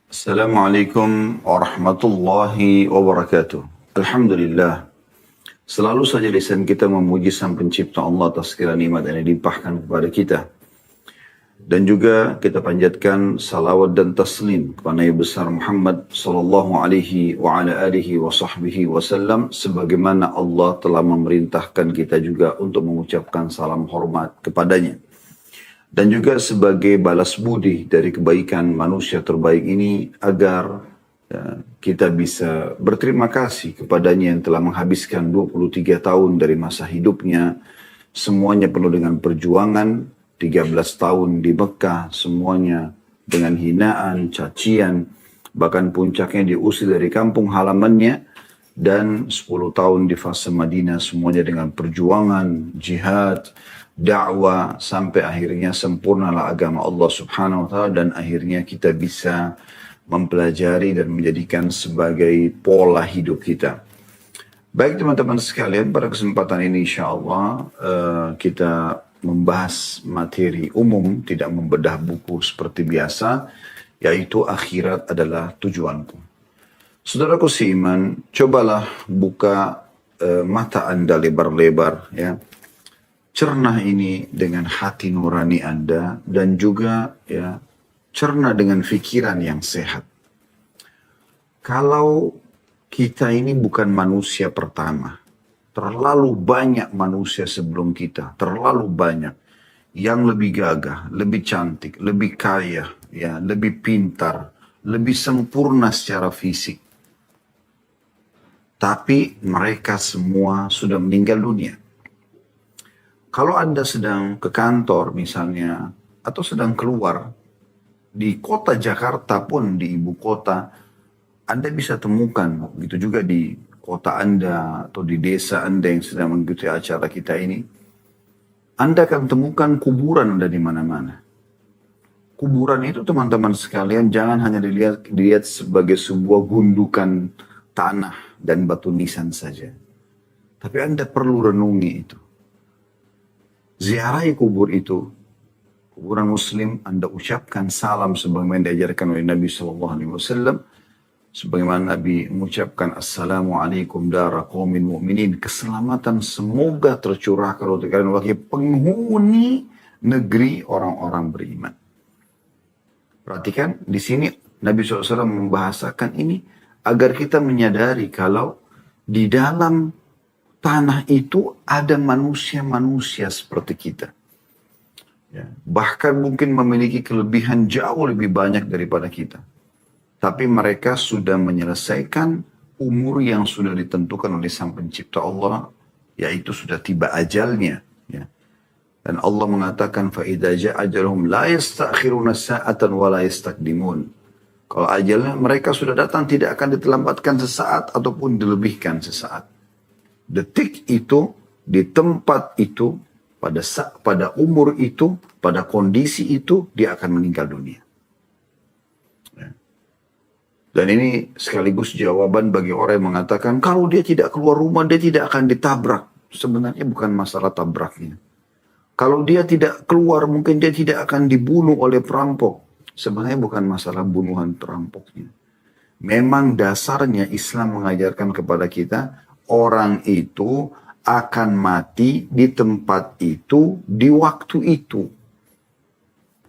Assalamualaikum warahmatullahi wabarakatuh. Alhamdulillah. Selalu saja lisan kita memuji Sang Pencipta Allah atas segala nikmat yang dilimpahkan kepada kita. Dan juga kita panjatkan salawat dan taslim kepada Nabi besar Muhammad sallallahu alaihi wa ala alihi wa sahbihi wasallam, sebagaimana Allah telah memerintahkan kita juga untuk mengucapkan salam hormat kepadanya. Dan juga sebagai balas budi dari kebaikan manusia terbaik ini, agar kita bisa berterima kasih kepadanya yang telah menghabiskan 23 tahun dari masa hidupnya. Semuanya penuh dengan perjuangan, 13 tahun di Mekah, semuanya dengan hinaan, cacian, bahkan puncaknya diusir dari kampung halamannya, dan 10 tahun di fase Madinah, semuanya dengan perjuangan, jihad, dakwah, sampai akhirnya sempurnalah agama Allah subhanahu wa ta'ala, dan akhirnya kita bisa mempelajari dan menjadikan sebagai pola hidup kita. Baik teman-teman sekalian, pada kesempatan ini insyaAllah kita membahas materi umum, tidak membedah buku seperti biasa, yaitu akhirat adalah tujuanku. Saudaraku seiman, cobalah buka mata Anda lebar-lebar, ya. Cerna ini dengan hati nurani Anda, dan juga ya cerna dengan pikiran yang sehat. Kalau kita ini bukan manusia pertama, terlalu banyak manusia sebelum kita, terlalu banyak yang lebih gagah, lebih cantik, lebih kaya, ya, lebih pintar, lebih sempurna secara fisik. Tapi mereka semua sudah meninggal dunia. Kalau Anda sedang ke kantor misalnya, atau sedang keluar, di kota Jakarta pun, di ibu kota, Anda bisa temukan, begitu juga di kota Anda, atau di desa Anda yang sedang mengikuti acara kita ini, Anda akan temukan kuburan ada di mana-mana. Kuburan itu teman-teman sekalian, jangan hanya dilihat sebagai sebuah gundukan tanah dan batu nisan saja. Tapi Anda perlu renungi itu. Ziarahi kubur itu, kuburan muslim, Anda ucapkan salam sebagaimana diajarkan oleh Nabi SAW, sebagaimana Nabi mengucapkan Assalamualaikum dara qaumin mu'minin, keselamatan semoga tercurahkan untuk kalian wahai penghuni negeri orang-orang beriman. Perhatikan di sini Nabi SAW membahasakan ini agar kita menyadari kalau di dalam tanah itu ada manusia-manusia seperti kita. Ya, bahkan mungkin memiliki kelebihan jauh lebih banyak daripada kita. Tapi mereka sudah menyelesaikan umur yang sudah ditentukan oleh Sang Pencipta Allah, yaitu sudah tiba ajalnya. Ya. Dan Allah mengatakan, فَإِذَا جَاءَ أَجَلُهُمْ لَا يَسْتَأْخِرُونَ سَاعَةً وَلَا يَسْتَقْدِمُونَ. Kalau ajalnya mereka sudah datang, tidak akan diterlambatkan sesaat ataupun dilebihkan sesaat. Detik itu, di tempat itu, pada umur itu, pada kondisi itu, dia akan meninggal dunia. Ya. Dan ini sekaligus jawaban bagi orang yang mengatakan, kalau dia tidak keluar rumah, dia tidak akan ditabrak. Sebenarnya bukan masalah tabraknya. Kalau dia tidak keluar, mungkin dia tidak akan dibunuh oleh perampok. Sebenarnya bukan masalah bunuhan perampoknya. Memang dasarnya Islam mengajarkan kepada kita, orang itu akan mati di tempat itu, di waktu itu.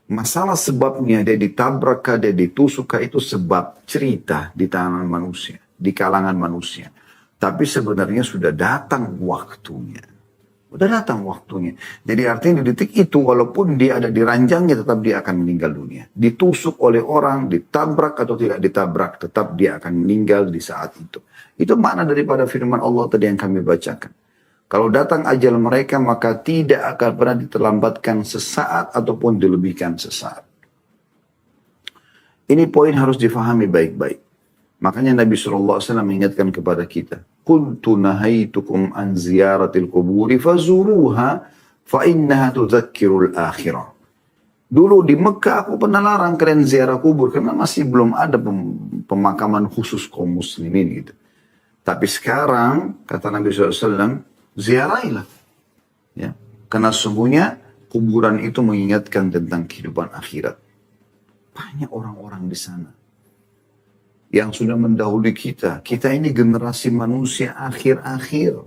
Masalah sebabnya dia ditabrak, dia ditusuk, itu sebab cerita di tangan manusia, di kalangan manusia. Tapi sebenarnya sudah datang waktunya. Sudah datang waktunya. Jadi artinya di detik itu, walaupun dia ada di ranjangnya, tetap dia akan meninggal dunia. Ditusuk oleh orang, ditabrak atau tidak ditabrak, tetap dia akan meninggal di saat itu. Itu makna daripada firman Allah tadi yang kami bacakan. Kalau datang ajal mereka, maka tidak akan pernah diterlambatkan sesaat ataupun dilebihkan sesaat. Ini poin harus difahami baik-baik. Makanya Nabi SAW mengingatkan kepada kita, Kuntu nahaitukum an ziyaratil kuburi fazuruha fa innaha tudzakkirul akhirah. Dulu di Mekah aku pernah larang kalian ziarah kubur karena masih belum ada pemakaman khusus kaum muslimin gitu. Tapi sekarang kata Nabi SAW, ziarahilah. Ya, karena sesungguhnya kuburan itu mengingatkan tentang kehidupan akhirat. Banyak orang-orang di sana yang sudah mendahului kita. Kita ini generasi manusia akhir-akhir.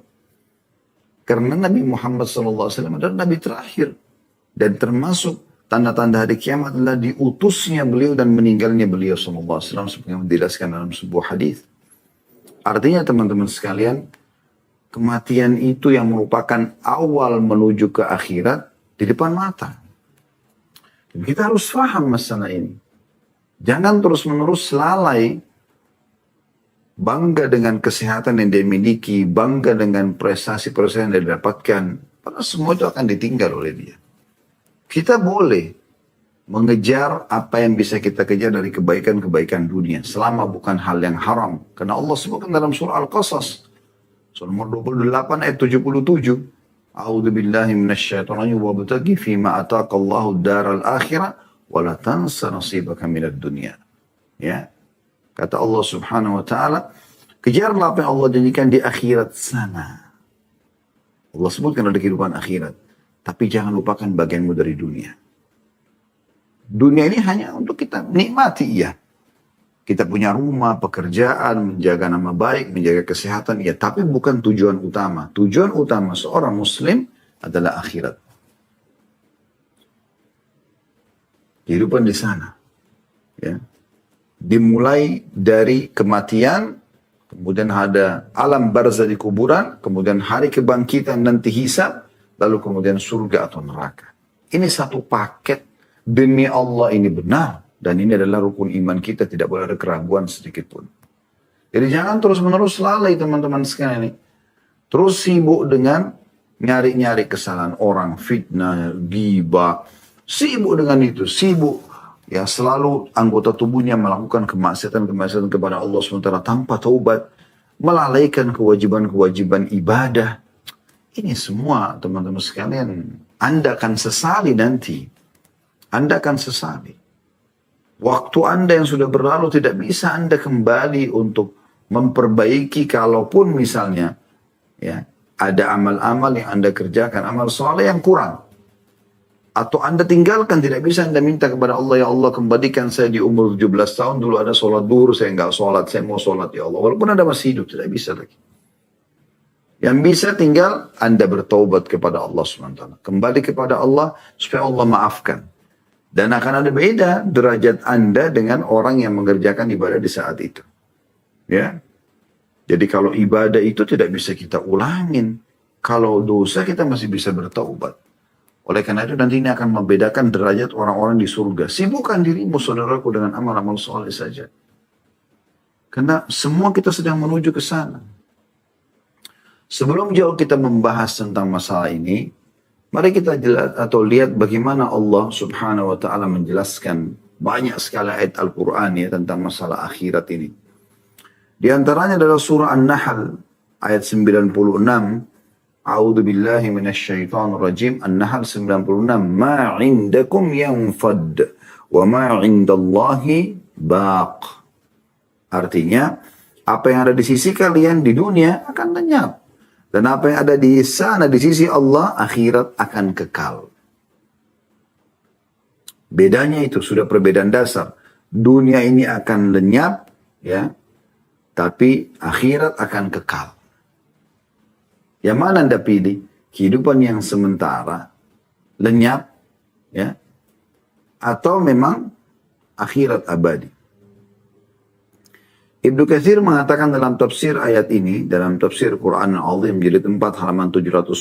Karena Nabi Muhammad SAW adalah Nabi terakhir. Dan termasuk tanda-tanda hari kiamat adalah diutusnya beliau dan meninggalnya beliau SAW. Seperti yang dijelaskan dalam sebuah hadis. Artinya teman-teman sekalian, kematian itu yang merupakan awal menuju ke akhirat di depan mata. Dan kita harus paham masalah ini. Jangan terus-menerus lalai, bangga dengan kesehatan yang dia miliki, bangga dengan prestasi-prestasi yang dia dapatkan. Padahal semua itu akan ditinggal oleh dia. Kita boleh mengejar apa yang bisa kita kejar dari kebaikan-kebaikan dunia. Selama bukan hal yang haram. Karena Allah sebutkan dalam surah Al-Qasas. Surah nomor 28 ayat 77. A'udzu billahi minasyaitonir rajim wabtaghi fima ataqallahu daral akhirah wa la tansa nasibaka minad dunya. Ya. Kata Allah Subhanahu wa taala, kejarlah apa yang Allah janjikan di akhirat sana. Allah sebutkan ada kehidupan akhirat, tapi jangan lupakan bagianmu dari dunia. Dunia ini hanya untuk kita nikmati, ya. Kita punya rumah, pekerjaan, menjaga nama baik, menjaga kesehatan, ya, tapi bukan tujuan utama. Tujuan utama seorang muslim adalah akhirat. Kehidupan di sana. Ya. Dimulai dari kematian, kemudian ada alam barzah di kuburan, kemudian hari kebangkitan nanti hisab, lalu kemudian surga atau neraka. Ini satu paket, demi Allah ini benar. Dan ini adalah rukun iman kita, tidak boleh ada keraguan sedikit pun. Jadi jangan terus-menerus lalai teman-teman sekalian ini. Terus sibuk dengan nyari-nyari kesalahan orang, fitnah, ghibah. Sibuk dengan itu, sibuk. Ya, selalu anggota tubuhnya melakukan kemaksiatan-kemaksiatan kepada Allah SWT tanpa taubat. Melalaikan kewajiban-kewajiban ibadah. Ini semua teman-teman sekalian, Anda akan sesali nanti. Anda akan sesali. Waktu Anda yang sudah berlalu tidak bisa Anda kembali untuk memperbaiki, kalaupun misalnya ya ada amal-amal yang Anda kerjakan, amal soleh yang kurang. Atau Anda tinggalkan, tidak bisa Anda minta kepada Allah, ya Allah kembalikan saya di umur 17 tahun, dulu ada sholat duhur, saya enggak sholat, saya mau sholat ya Allah. Walaupun Anda masih hidup, tidak bisa lagi. Yang bisa tinggal Anda bertaubat kepada Allah SWT. Kembali kepada Allah supaya Allah maafkan. Dan akan ada beda derajat Anda dengan orang yang mengerjakan ibadah di saat itu. Ya. Jadi kalau ibadah itu tidak bisa kita ulangin. Kalau dosa kita masih bisa bertaubat. Oleh karena itu nanti ini akan membedakan derajat orang-orang di surga. Sibukkan dirimu saudaraku dengan amal-amal soleh saja. Karena semua kita sedang menuju ke sana. Sebelum jauh kita membahas tentang masalah ini, mari kita jelas atau lihat bagaimana Allah Subhanahu wa taala menjelaskan banyak sekali ayat Al-Qur'an ya tentang masalah akhirat ini. Di antaranya adalah surah An-Nahl ayat 96. A'udzu billahi minasyaitonir rajim. An-Nahl 96. Ma 'indakum yanfad wa ma 'indallahi baq. Artinya, apa yang ada di sisi kalian di dunia akan lenyap. Dan apa yang ada di sana, di sisi Allah, akhirat akan kekal. Bedanya itu, sudah perbedaan dasar. Dunia ini akan lenyap, ya, tapi akhirat akan kekal. Yang mana Anda pilih? Kehidupan yang sementara, lenyap, ya, atau memang akhirat abadi. Ibnu Katsir mengatakan dalam tafsir ayat ini, dalam tafsir Quran Al-Azim jilid 4 halaman 710,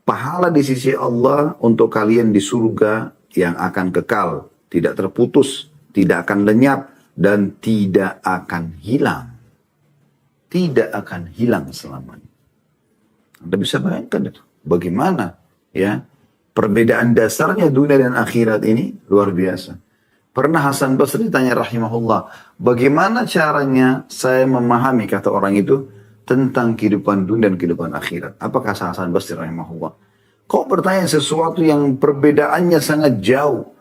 pahala di sisi Allah untuk kalian di surga yang akan kekal, tidak terputus, tidak akan lenyap, dan tidak akan hilang. Tidak akan hilang selamanya. Anda bisa bayangkan itu. Bagaimana ya perbedaan dasarnya dunia dan akhirat ini luar biasa. Pernah Hasan Basri tanya rahimahullah, bagaimana caranya saya memahami, kata orang itu, tentang kehidupan dunia dan kehidupan akhirat. Apakah Hasan Basri rahimahullah? Kau bertanya sesuatu yang perbedaannya sangat jauh.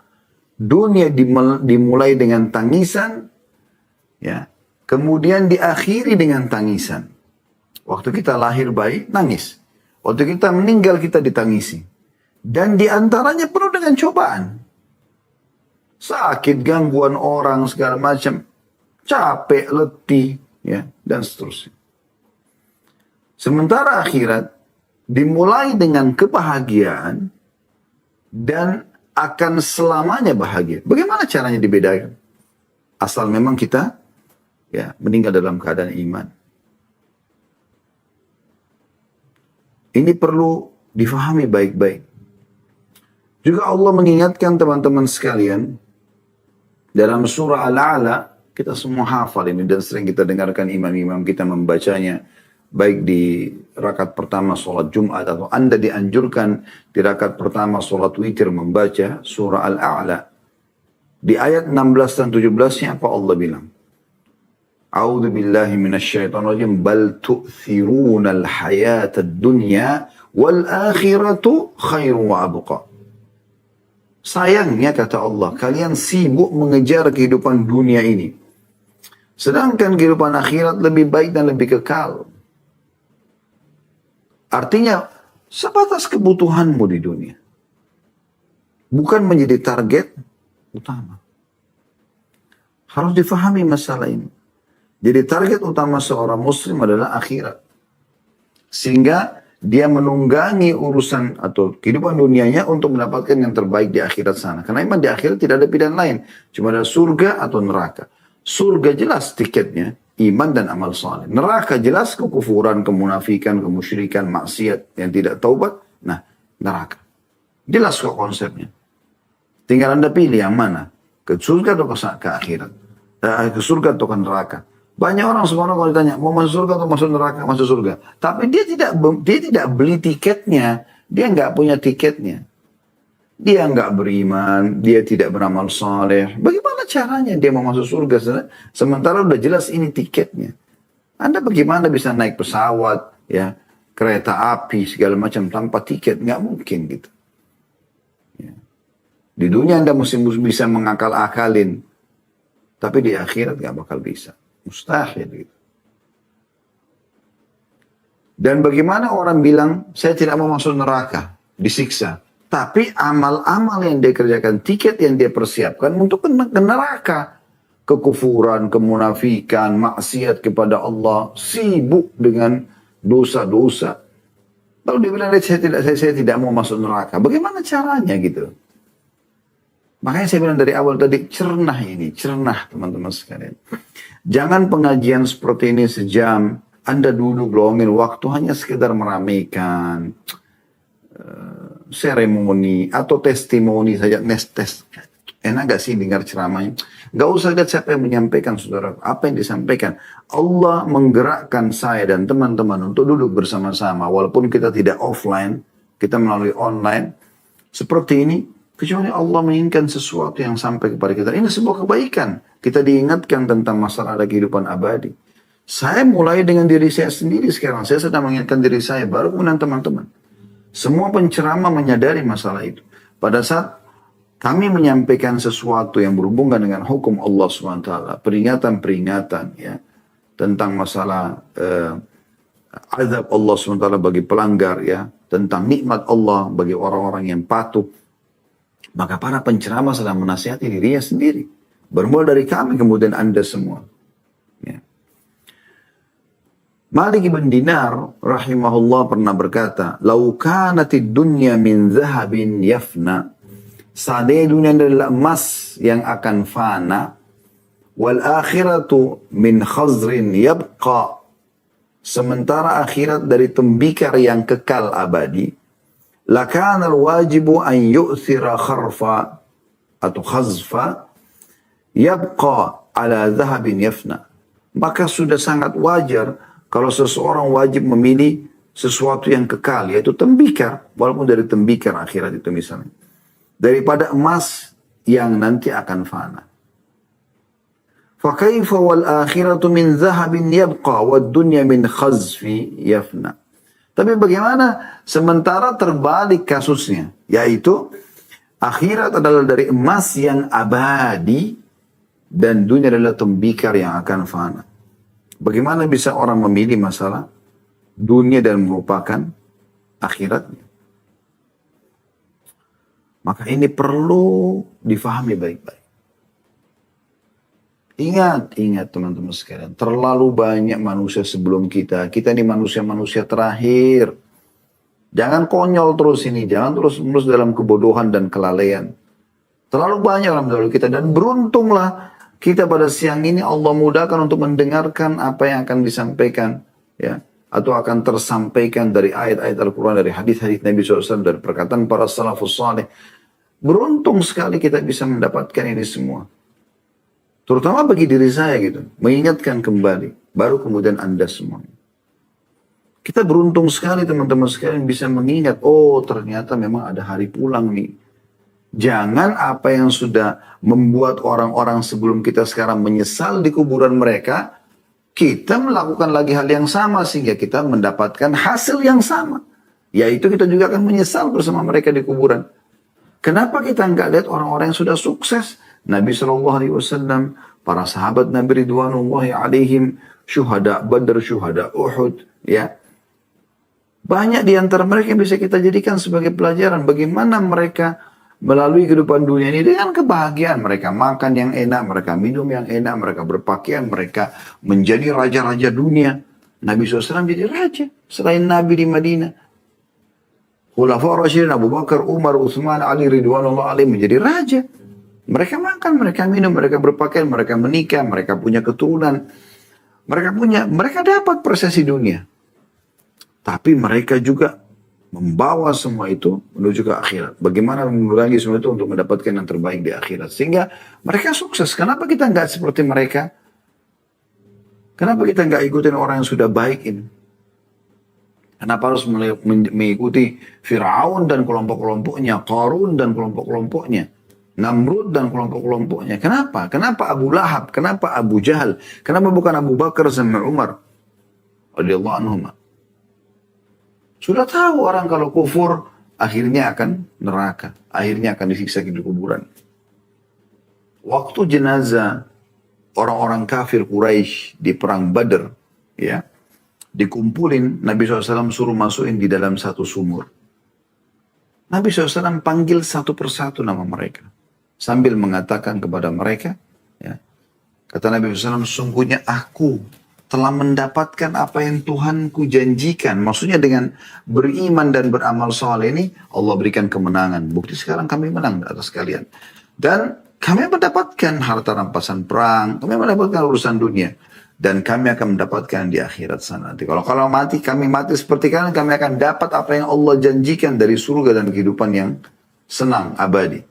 Dunia dimulai dengan tangisan, ya, kemudian diakhiri dengan tangisan. Waktu kita lahir bayi, nangis. Waktu kita meninggal, kita ditangisi. Dan diantaranya penuh dengan cobaan. sakit, gangguan orang, segala macam, capek, letih, ya, dan seterusnya. Sementara akhirat dimulai dengan kebahagiaan dan akan selamanya bahagia. Bagaimana caranya dibedakan? Asal memang kita ya meninggal dalam keadaan iman. Ini perlu difahami baik-baik. Juga Allah mengingatkan teman-teman sekalian dalam surah Al-A'la, kita semua hafal ini dan sering kita dengarkan imam-imam kita membacanya, baik di rakaat pertama sholat Jumat atau Anda dianjurkan di rakaat pertama sholat witir membaca surah Al-A'la. Di ayat 16 dan 17-nya apa Allah bilang? A'udzu billahi minasyaitonir rajim, bal tu'thirunal hayatad dunya wal akhiratu khairu wa abqa. Sayangnya kata Allah, kalian sibuk mengejar kehidupan dunia ini. Sedangkan kehidupan akhirat lebih baik dan lebih kekal. Artinya, sebatas kebutuhanmu di dunia. Bukan menjadi target utama. Harus difahami masalah ini. Jadi target utama seorang muslim adalah akhirat. Sehingga dia menunggangi urusan atau kehidupan dunianya untuk mendapatkan yang terbaik di akhirat sana. Karena memang di akhirat tidak ada pilihan lain. Cuma ada surga atau neraka. Surga jelas tiketnya, iman dan amal saleh. Neraka jelas kekufuran, kemunafikan, kemusyrikan, maksiat yang tidak taubat. Nah, neraka. Jelas kok konsepnya. Tinggal Anda pilih yang mana. Ke surga atau ke akhirat. Ke surga atau ke neraka. Banyak orang sekarang kalau ditanya, mau masuk surga atau masuk neraka, masuk surga. Tapi dia tidak beli tiketnya. Dia nggak punya tiketnya. Dia nggak beriman, dia tidak beramal saleh. Bagaimana caranya dia mau masuk surga? Sementara udah jelas ini tiketnya. Anda bagaimana bisa naik pesawat, ya, kereta api, segala macam tanpa tiket? Nggak mungkin gitu. Di dunia Anda mesti bisa mengakal-akalin. Tapi di akhirat gak bakal bisa. Mustahil gitu. Dan bagaimana orang bilang, saya tidak mau masuk neraka, disiksa. Tapi amal-amal yang dia kerjakan, tiket yang dia persiapkan untuk ke neraka. Kekufuran, kemunafikan, maksiat kepada Allah, sibuk dengan dosa-dosa. Lalu dia bilang, saya tidak mau masuk neraka. Bagaimana caranya gitu? Makanya saya bilang dari awal tadi, cernah ini, cernah teman-teman sekalian. Jangan pengajian seperti ini sejam, Anda duduk luangin waktu hanya sekedar meramaikan seremoni atau testimoni saja, tes. Enak gak sih dengar ceramahnya? Gak usah lihat siapa yang menyampaikan, saudara. Apa yang disampaikan? Allah menggerakkan saya dan teman-teman untuk duduk bersama-sama. Walaupun kita tidak offline, kita melalui online. Seperti ini. Kecuali Allah menginginkan sesuatu yang sampai kepada kita. Ini sebuah kebaikan. Kita diingatkan tentang masalah ada kehidupan abadi. Saya mulai dengan diri saya sendiri sekarang. Saya sedang mengingatkan diri saya. Baru kemudian teman-teman. Semua penceramah menyadari masalah itu. Pada saat kami menyampaikan sesuatu yang berhubungan dengan hukum Allah SWT. Peringatan-peringatan ya. Tentang masalah azab Allah SWT bagi pelanggar ya. Tentang nikmat Allah bagi orang-orang yang patuh. Maka para penceramah sedang menasihati dirinya sendiri. Bermula dari kami, kemudian Anda semua. Ya. Malik ibn Dinar, rahimahullah pernah berkata, Lau kanatid dunya min zahabin yafna. Seandainya dunia adalah emas yang akan fana. Wal akhiratu min khazrin yabqa. Sementara akhirat dari tembikar yang kekal abadi. Lakana al-wajibu an yu'thira kharfa atau khazfa yabqa ala zahabin yafna. Maka sudah sangat wajar kalau seseorang wajib memilih sesuatu yang kekal, yaitu tembikar, walaupun dari tembikar akhirat itu misalnya, daripada emas yang nanti akan fana. Fakaifa wal akhiratu min zahabin yabqa wad dunya min khazfi yafna. Tapi bagaimana sementara terbalik kasusnya, yaitu akhirat adalah dari emas yang abadi dan dunia adalah tembikar yang akan fana. Bagaimana bisa orang memilih masalah dunia dan melupakan akhiratnya? Maka ini perlu difahami baik-baik. Ingat teman-teman sekalian. Terlalu banyak manusia sebelum kita. Kita ini manusia-manusia terakhir. Jangan konyol terus ini. Jangan terus dalam kebodohan dan kelalaian. Terlalu banyak orang dahulu kita. Dan beruntunglah kita pada siang ini Allah mudahkan untuk mendengarkan apa yang akan disampaikan. Ya, atau akan tersampaikan dari ayat-ayat Al-Quran, dari hadis-hadis Nabi SAW, dari perkataan para salafus saleh. Beruntung sekali kita bisa mendapatkan ini semua. Terutama bagi diri saya gitu. Mengingatkan kembali. Baru kemudian Anda semua. Kita beruntung sekali teman-teman sekalian bisa mengingat. Oh ternyata memang ada hari pulang nih. Jangan apa yang sudah membuat orang-orang sebelum kita sekarang menyesal di kuburan mereka. Kita melakukan lagi hal yang sama sehingga kita mendapatkan hasil yang sama. Yaitu kita juga akan menyesal bersama mereka di kuburan. Kenapa kita nggak lihat orang-orang yang sudah sukses? Nabi SAW, para sahabat Nabi Ridwanullahi alaihim, syuhada Badr, syuhada Uhud, ya. Banyak di antara mereka yang bisa kita jadikan sebagai pelajaran. Bagaimana mereka melalui kehidupan dunia ini dengan kebahagiaan. Mereka makan yang enak, mereka minum yang enak, mereka berpakaian, mereka menjadi raja-raja dunia. Nabi SAW jadi raja selain Nabi di Madinah. Khulafaur Rasyidin Abu Bakar, Umar, Utsman, Ali Ridwanullah alaihim menjadi raja. Mereka makan, mereka minum, mereka berpakaian, mereka menikah, mereka punya keturunan. Mereka dapat prosesi dunia. Tapi mereka juga membawa semua itu menuju ke akhirat. Bagaimana mengurangi semua itu untuk mendapatkan yang terbaik di akhirat. Sehingga mereka sukses. Kenapa kita nggak seperti mereka? Kenapa kita nggak ikutin orang yang sudah baik ini? Kenapa harus mengikuti Fir'aun dan kelompok-kelompoknya, Qarun dan kelompok-kelompoknya, Namrud dan kelompok-kelompoknya? Kenapa? Kenapa Abu Lahab? Kenapa Abu Jahal? Kenapa bukan Abu Bakar sama Umar? Radhiyallahu anhum. Sudah tahu orang kalau kufur akhirnya akan neraka, akhirnya akan disiksa di kuburan. Waktu jenazah orang-orang kafir Quraisy di perang Badr, ya, dikumpulin, Nabi SAW suruh masukin di dalam satu sumur. Nabi SAW panggil satu persatu nama mereka. Sambil mengatakan kepada mereka, ya, kata Nabi SAW, sungguhnya aku telah mendapatkan apa yang Tuhanku janjikan. Maksudnya dengan beriman dan beramal soleh ini, Allah berikan kemenangan. Bukti sekarang kami menang atas kalian. Dan kami mendapatkan harta rampasan perang, kami mendapatkan urusan dunia. Dan kami akan mendapatkan di akhirat sana. Nanti kalau mati, kami mati seperti kalian, kami akan dapat apa yang Allah janjikan dari surga dan kehidupan yang senang, abadi.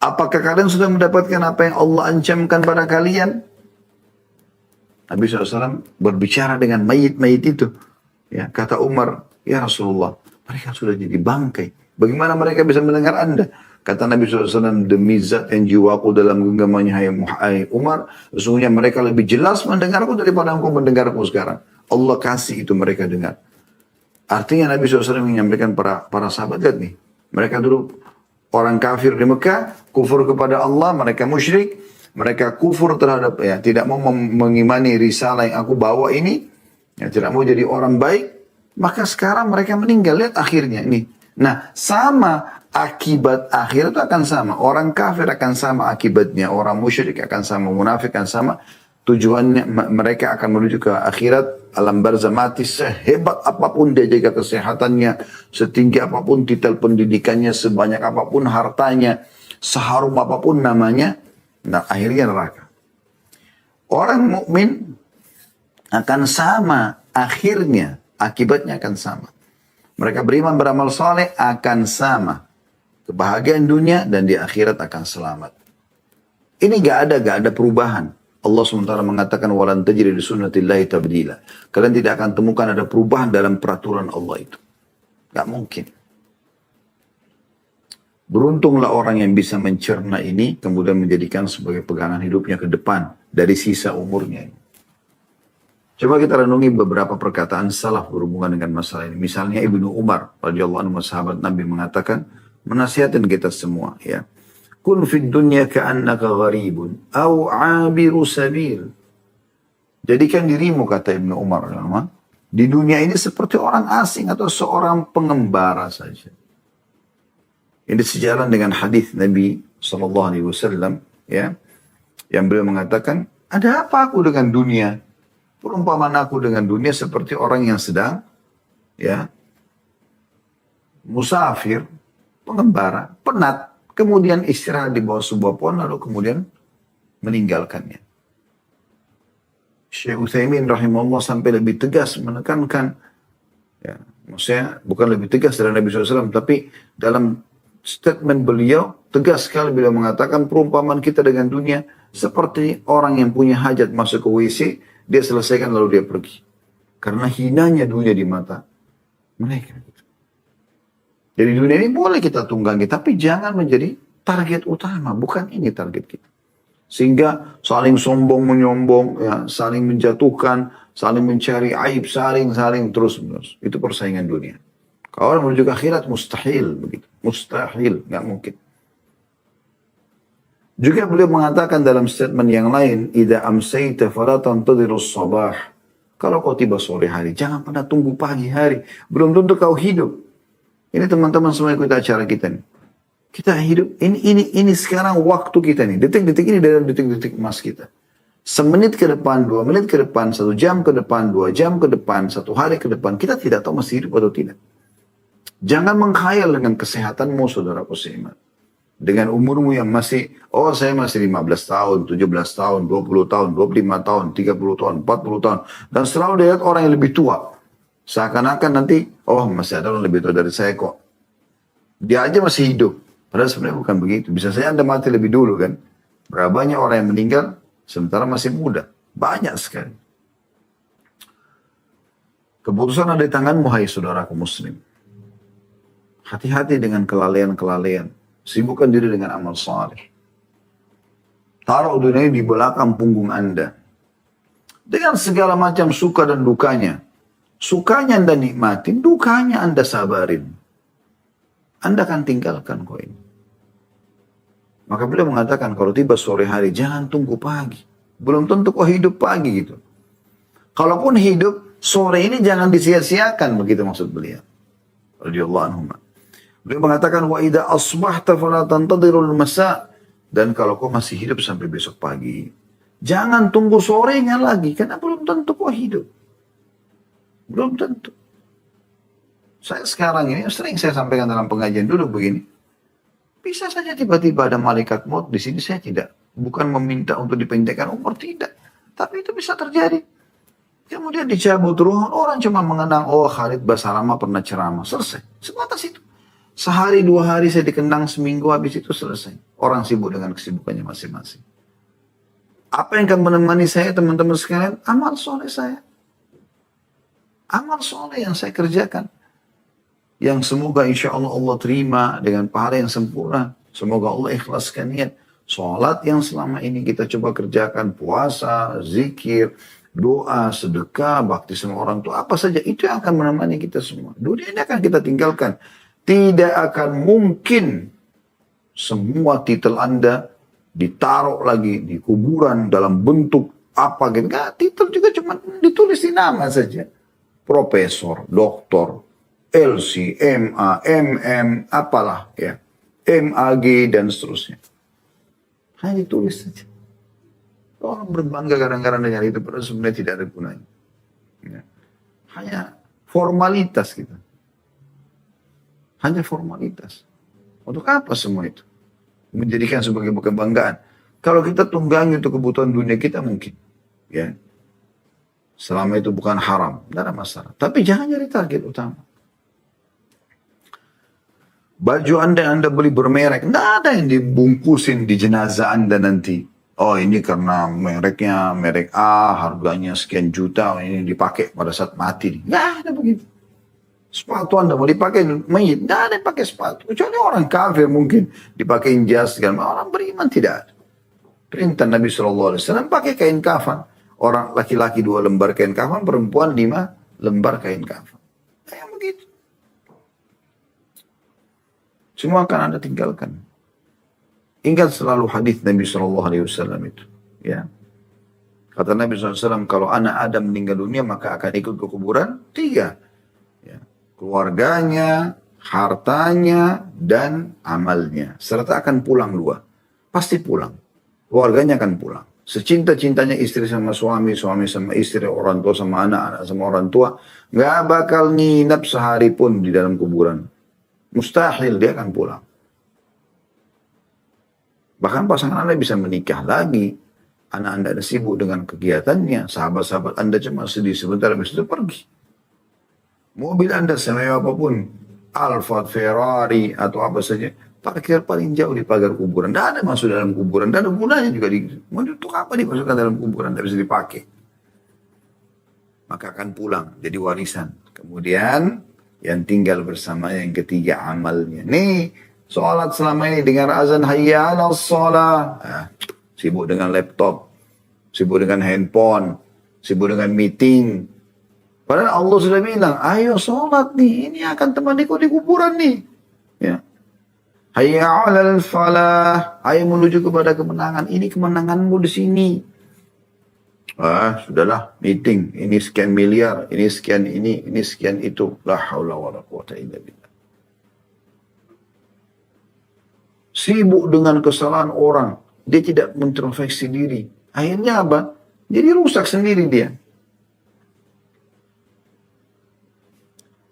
Apakah kalian sudah mendapatkan apa yang Allah ancamkan pada kalian? Nabi SAW berbicara dengan mayit-mayit itu. Ya, kata Umar, ya Rasulullah, mereka sudah jadi bangkai. Bagaimana mereka bisa mendengar Anda? Kata Nabi SAW, demi zat yang jiwaku dalam genggamannya hai Umar, sesungguhnya mereka lebih jelas mendengarku daripada engkau mendengarku sekarang. Allah kasih itu mereka dengar. Artinya Nabi SAW menyampaikan para sahabat, lihat nih, mereka dulu orang kafir di Mekah, kufur kepada Allah, mereka musyrik, mereka kufur terhadap, ya, tidak mau mengimani risalah yang aku bawa ini, ya, tidak mau jadi orang baik, maka sekarang mereka meninggal. Lihat akhirnya ini. Nah, sama akibat akhir itu akan sama. Orang kafir akan sama akibatnya, orang musyrik akan sama, munafik akan sama. Tujuannya mereka akan menuju ke akhirat, alam barzah mati, sehebat apapun dia jaga kesehatannya, setinggi apapun titel pendidikannya, sebanyak apapun hartanya, seharum apapun namanya. Nah, akhirnya neraka. Orang mukmin akan sama akhirnya, akibatnya akan sama. Mereka beriman beramal soleh akan sama. Kebahagiaan dunia dan di akhirat akan selamat. Ini gak ada perubahan. Allah SWT mengatakan walan tajri li sunnatillahi tabdila. Kalian tidak akan temukan ada perubahan dalam peraturan Allah itu. Gak mungkin. Beruntunglah orang yang bisa mencerna ini, kemudian menjadikan sebagai pegangan hidupnya ke depan, dari sisa umurnya ini. Coba kita renungi beberapa perkataan salaf berhubungan dengan masalah ini. Misalnya Ibnu Umar, radhiyallahu anhu, sahabat Nabi, mengatakan, menasihatin kita semua, ya. Kun fid dunya ka'annaka gharibun, au abiru sabil. Jadikan dirimu, kata Ibnu Umar, di dunia ini seperti orang asing atau seorang pengembara saja. Ini sejalan dengan hadis Nabi SAW, ya. Yang beliau mengatakan, ada apa aku dengan dunia? Perumpamaan aku dengan dunia seperti orang yang sedang ya musafir, pengembara, penat, kemudian istirahat di bawah sebuah pohon lalu kemudian meninggalkannya. Syekh Utsaimin rahimahullah sampai lebih tegas menekankan, ya, maksudnya bukan lebih tegas dari Nabi SAW, tapi dalam statement beliau tegas sekali beliau mengatakan perumpamaan kita dengan dunia seperti orang yang punya hajat masuk ke WC, dia selesaikan lalu dia pergi. Karena hinanya dunia di mata mereka. Jadi dunia ini boleh kita tunggangi, tapi jangan menjadi target utama. Bukan ini target kita. Sehingga saling sombong menyombong, ya, saling menjatuhkan, saling mencari aib, saling terus menerus. Itu persaingan dunia. Kalau menuju ke akhirat mustahil begitu, mustahil, nggak mungkin. Juga beliau mengatakan dalam statement yang lain, "Idza amsayta fala tantadhirus sabah." Kalau kau tiba sore hari, jangan pernah tunggu pagi hari. Belum tentu kau hidup. Ini teman-teman semua ikut acara kita nih. Kita hidup, ini sekarang waktu kita nih. Detik-detik ini adalah detik-detik emas kita. Semenit ke depan, 2 menit ke depan, 1 jam ke depan, 2 jam ke depan, 1 hari ke depan. Kita tidak tahu masih hidup atau tidak. Jangan menghayal dengan kesehatanmu, saudaraku seiman. Dengan umurmu yang masih, oh saya masih 15 tahun, 17 tahun, 20 tahun, 25 tahun, 30 tahun, 40 tahun. Dan selalu dilihat orang yang lebih tua. Seakan-akan nanti, oh masih ada orang lebih tua dari saya kok. Dia aja masih hidup. Padahal sebenarnya bukan begitu. Bisa saja Anda mati lebih dulu kan. Berapa banyak orang yang meninggal sementara masih muda. Banyak sekali. Keputusan ada di tanganmu, hai saudaraku muslim. Hati-hati dengan kelalaian-kelalaian. Sibukkan diri dengan amal saleh. Taruh dunia ini di belakang punggung Anda. Dengan segala macam suka dan dukanya. Sukanya Anda nikmatin, dukanya Anda sabarin. Anda akan tinggalkan kok ini. Maka beliau mengatakan kalau tiba sore hari jangan tunggu pagi. Belum tentu kok hidup pagi gitu. Kalaupun hidup sore ini jangan disia-siakan, begitu maksud beliau. Radhiyallahu anhu. Beliau mengatakan wa idza asbahta fala tantadhirul masa, dan kalau kau masih hidup sampai besok pagi, jangan tunggu sorenya lagi karena belum tentu kau hidup. Belum tentu. Saya sekarang ini sering saya sampaikan dalam pengajian dulu begini. Bisa saja tiba-tiba ada malaikat maut di sini, saya tidak. Bukan meminta untuk dipendekkan umur, tidak. Tapi itu bisa terjadi. Kemudian dicabut ruh, orang cuma mengenang, oh Khalid Basarama pernah ceramah. Selesai. Sebatas itu. Sehari 2 hari saya dikenang, seminggu habis itu selesai. Orang sibuk dengan kesibukannya masing-masing. Apa yang akan menemani saya teman-teman sekalian? Amal soleh saya. Amal soleh yang saya kerjakan. Yang semoga insya Allah Allah terima dengan pahala yang sempurna. Semoga Allah ikhlaskan niat. Sholat yang selama ini kita coba kerjakan, puasa, zikir, doa, sedekah, bakti sama orang tua, apa saja itu yang akan menemani kita semua. Dunia ini akan kita tinggalkan. Tidak akan mungkin semua titel Anda ditaruh lagi di kuburan dalam bentuk apa gitu. Nggak, titel juga cuma ditulis di nama saja. Profesor, doktor, LC, MA, MM, apalah ya, MAG dan seterusnya. Hanya ditulis saja. Orang berbangga kadang-kadang dengan itu, padahal sebenarnya tidak ada gunanya. Ya. Hanya formalitas kita. Hanya formalitas. Untuk apa semua itu? Menjadikan sebagai kebanggaan. Kalau kita tunggangi untuk kebutuhan dunia kita mungkin. Ya. Selama itu bukan haram, tidak ada masalah. Tapi jangan jadi target utama. Baju Anda beli bermerek, tidak ada yang dibungkusin di jenazah Anda nanti. Oh ini karena mereknya merek A, harganya sekian juta, ini dipakai pada saat mati. Nggak ada begitu. Sepatu Anda mau dipakai mayit, nggak ada yang pakai sepatu. Kecuali orang kafir mungkin dipakai jas, orang beriman tidak ada. Perintah Nabi SAW pakai kain kafan. Orang laki-laki 2 lembar kain kafan, perempuan 5 lembar kain kafan. Kayak begitu. Semua akan Anda tinggalkan. Ingat selalu hadis Nabi SAW itu. Ya. Kata Nabi SAW, kalau anak Adam meninggal dunia, maka akan ikut ke kuburan 3. Ya. Keluarganya, hartanya, dan amalnya. Serta akan pulang 2. Pasti pulang. keluarganya akan pulang. Secinta-cintanya istri sama suami, suami sama istri, orang tua sama anak, anak sama orang tua, nggak bakal nginap sehari pun di dalam kuburan. Mustahil dia akan pulang. Bahkan pasangan Anda bisa menikah lagi. Anak Anda ada sibuk dengan kegiatannya. Sahabat-sahabat Anda cuma sedih sebentar, habis itu pergi. Mobil Anda semewah apapun, Alphard, Ferrari, atau apa saja, parkir paling jauh di pagar kuburan. Tidak ada masuk dalam kuburan. Tidak ada gunanya juga. Untuk apa dimasukkan dalam kuburan? Tidak bisa dipakai. Maka akan pulang jadi warisan. Kemudian yang tinggal bersama yang ketiga amalnya. Nih, sholat selama ini dengar azan hayya 'alas shalah. Sibuk dengan laptop, sibuk dengan handphone, sibuk dengan meeting. Padahal Allah sudah bilang, ayo sholat nih, ini akan temaniku di kuburan nih. Ya. Hayya 'alal falah, ayo menuju kepada kemenangan. Ini kemenanganmu di sini. Sudahlah, meeting. Ini sekian miliar, ini sekian ini sekian itu. La haula wa la quwata illa billah. Sibuk dengan kesalahan orang. Dia tidak introspeksi diri. Akhirnya apa? Jadi rusak sendiri dia.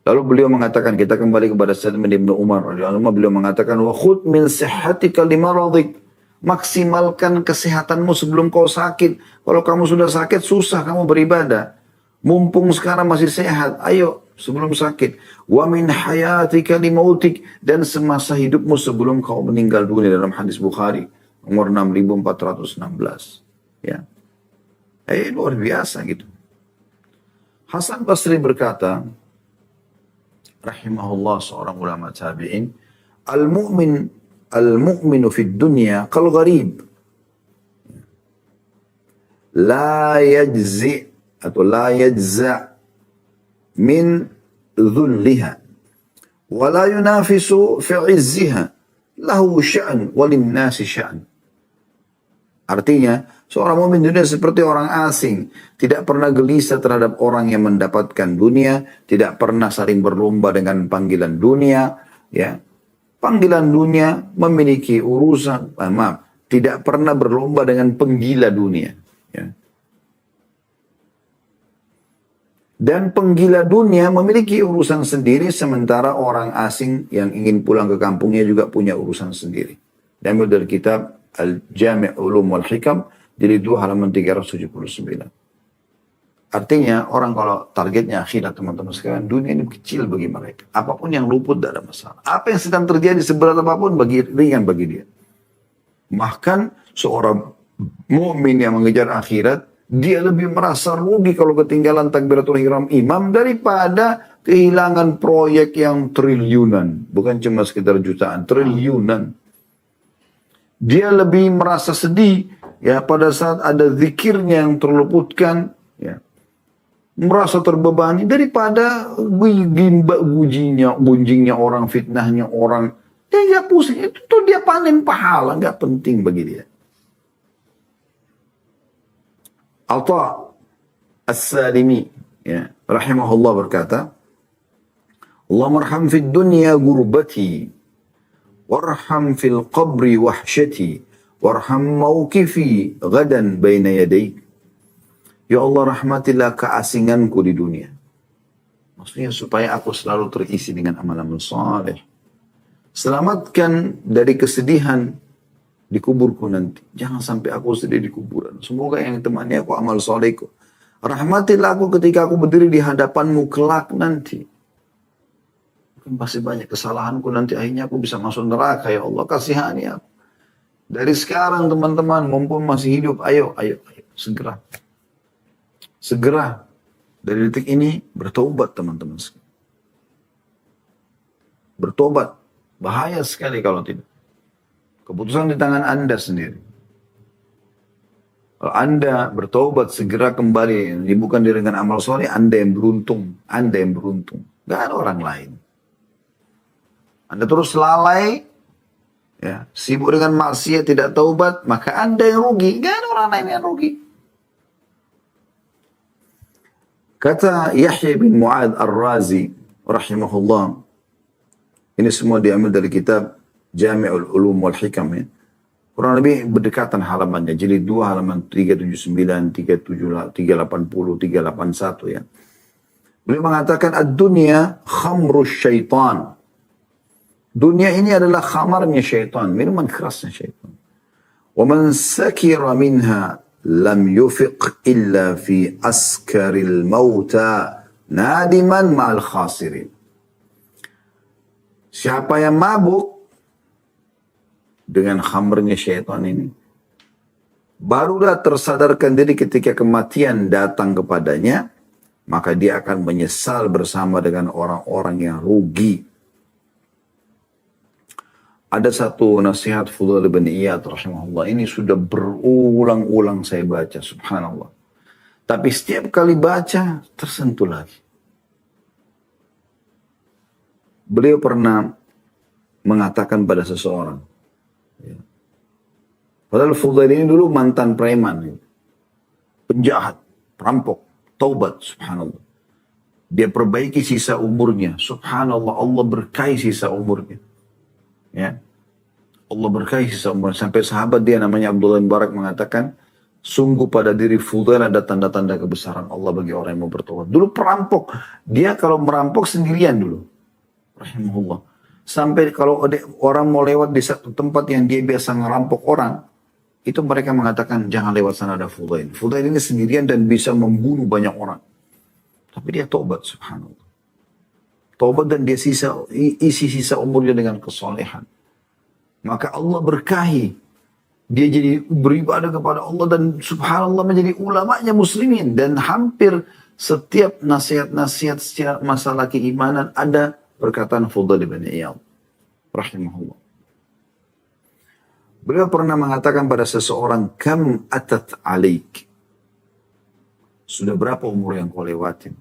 Lalu beliau mengatakan, kita kembali kepada statement Ibnu Umar. Beliau mengatakan, wa khud min sihhatika limaradik. Maksimalkan kesehatanmu sebelum kau sakit. Kalau kamu sudah sakit, susah kamu beribadah. Mumpung sekarang masih sehat, ayo sebelum sakit. Wa min hayatika limautik. Dan semasa hidupmu sebelum kau meninggal dunia, dalam hadis Bukhari. Nomor 6416. Ya. Luar biasa gitu. Hasan Basri berkata, rahimahullah, seorang ulama tabi'in, al-mu'minu fid dunya kal gharib. La yajzi atau la yajza min dhulliha wa la yunafisu fi 'izziha lahu sya'n wa lin-nasi sya'n. Artinya, seorang mukmin dunia seperti orang asing, tidak pernah gelisah terhadap orang yang mendapatkan dunia, tidak pernah saling berlomba dengan panggilan dunia, ya. Panggilan dunia memiliki urusan, tidak pernah berlomba dengan penggila dunia, ya. Dan penggila dunia memiliki urusan sendiri, sementara orang asing yang ingin pulang ke kampungnya juga punya urusan sendiri. Diambil dari kitab Al-Jami' Ulum wal Hikam, jadi 2 halaman 379. Artinya orang kalau targetnya akhirat, teman-teman sekalian, dunia ini kecil bagi mereka. Apapun yang luput tidak ada masalah. Apa yang sedang terjadi seberat apapun ringan bagi dia. Bahkan seorang mukmin yang mengejar akhirat, dia lebih merasa rugi kalau ketinggalan takbiratul ihram imam daripada kehilangan proyek yang triliunan. Bukan cuma sekitar jutaan, triliunan. Dia lebih merasa sedih ya pada saat ada zikirnya yang terluputkan, ya. Merasa terbebani daripada gunjingnya orang, fitnahnya orang. Dia nggak pusing, itu tuh dia panen pahala, nggak penting bagi dia. Atha As-Salimi, ya, rahimahullah berkata, Allahumma arham fid dunya gurbati, warham fil qabri wahsyati, warham mawqifi gadan baina yadayk. Ya Allah, rahmatilah keasinganku di dunia. Maksudnya supaya aku selalu terisi dengan amal-amal saleh. Selamatkan dari kesedihan di kuburku nanti. Jangan sampai aku sedih di kuburan. Semoga yang temani aku amal salehku. Rahmatilah aku ketika aku berdiri di hadapanmu kelak nanti. Mungkin pasti banyak kesalahanku nanti, akhirnya aku bisa masuk neraka. Ya Allah, kasihani aku. Dari sekarang teman-teman, mumpung masih hidup, ayo, segera. Segera dari detik ini bertobat teman-teman. Bertobat. Bahaya sekali kalau tidak. Keputusan di tangan Anda sendiri. Kalau Anda bertobat segera kembali, bukan diri dengan amal soleh, Anda yang beruntung. Anda yang beruntung. Gak ada orang lain. Anda terus lalai, ya, sibuk dengan maksiat, tidak taubat, maka Anda yang rugi. Gak ada orang lain yang rugi. Kata Yahya bin Mu'ad Ar-Razi rahimahullah, ini semua diambil dari kitab Jami'ul Ulum wal Hikam, ya. Kurang lebih berdekatan halamannya. Jadi 2 halaman 379, 380, 381 ya. Beliau mengatakan ad-dunya khamrus syaitan. Dunia ini adalah khamarnya syaitan, minuman kerasnya syaitan. Wa man sakira minha lam yufiq illa fi askaril mauta nadiman ma'al khasirin. Siapa yang mabuk dengan khamrnya syaitan ini, barulah tersadarkan diri ketika kematian datang kepadanya, maka dia akan menyesal bersama dengan orang-orang yang rugi. Ada satu nasihat Fudail bin Iyad rahimahullah, ini sudah berulang-ulang saya baca, subhanallah. Tapi setiap kali baca, tersentuh lagi. Beliau pernah mengatakan pada seseorang, ya. Padahal Fudail ini dulu mantan preman, ya. Penjahat, perampok, taubat, subhanallah. Dia perbaiki sisa umurnya, subhanallah, Allah berkahi sisa umurnya. Ya. Allah berkahi sisa umurnya. Sampai sahabat dia namanya Abdullah bin Barak mengatakan, sungguh pada diri Fudail ada tanda-tanda kebesaran Allah bagi orang yang mau bertobat. Dulu perampok, dia kalau merampok sendirian dulu. Rahimahullah. Sampai kalau orang mau lewat di satu tempat yang dia biasa ngerampok orang, itu mereka mengatakan jangan lewat sana, ada Fudail. Fudail ini sendirian dan bisa membunuh banyak orang. Tapi dia tobat, subhanallah. Tobat dan dia isi sisa umurnya dengan kesolehan. Maka Allah berkahi. Dia jadi beribadah kepada Allah dan subhanallah menjadi ulamanya muslimin. Dan hampir setiap nasihat-nasihat secara masalah keimanan ada perkataan Fudail bin Iyad rahimahullah. Beliau pernah mengatakan pada seseorang, kam atat alaik. Sudah berapa umur yang kau lewatin?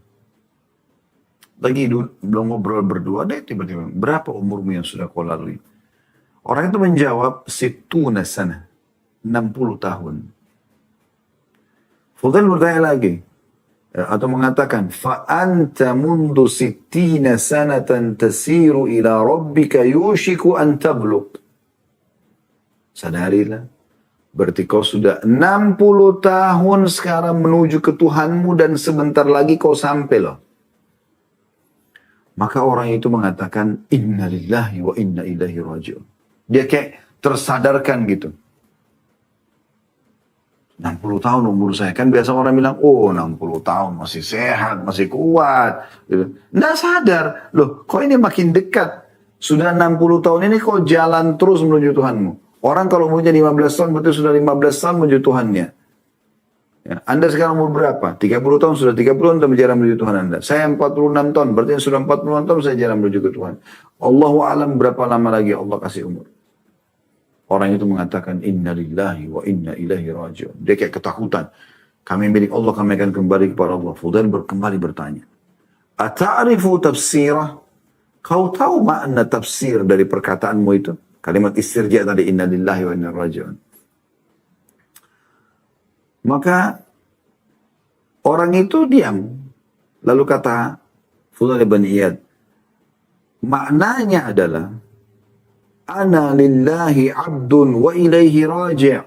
Lagi belum ngobrol berdua deh, tiba-tiba berapa umurmu yang sudah kau lalui? Orang itu menjawab, situna sana, 60 tahun. Fudail bertanya lagi, atau mengatakan, فَأَنْتَ مُنْدُ سِتِّينَ سَنَةً تَسِيرُ إِلَى رَبِّكَ يُوشِكُ أَنْ تَبْلُغْ. Sadarilah, berarti kau sudah 60 tahun sekarang menuju ke Tuhanmu dan sebentar lagi kau sampai loh. Maka orang itu mengatakan, Inna lillahi wa inna ilaihi raji'un. Dia kayak tersadarkan gitu. 60 tahun umur saya. Kan biasa orang bilang, oh 60 tahun masih sehat, masih kuat. Gitu. Nggak sadar. Loh, kok ini makin dekat. Sudah 60 tahun ini kok jalan terus menuju Tuhanmu. Orang kalau umurnya 15 tahun berarti sudah 15 tahun menuju Tuhannya. Ya, Anda sekarang umur berapa? 30 tahun, sudah 30 tahun Anda berjalan menuju Tuhan Anda. Saya 46 tahun, berarti sudah 46 tahun saya jalan menuju ke Tuhan. Allahu alam berapa lama lagi Allah kasih umur. Orang itu mengatakan, Inna lillahi wa inna ilaihi raji'un. Dia kayak ketakutan. Kami milik Allah, kami akan kembali kepada Allah. Fudail kembali bertanya, Ata'rifu tafsirah? Kau tahu makna tafsir dari perkataanmu itu? Kalimat istirja tadi, Inna lillahi wa inna raji'un. Maka orang itu diam. Lalu kata Fudail bin Iyad, maknanya adalah, Ana lillahi abdun wa ilaihi raji'.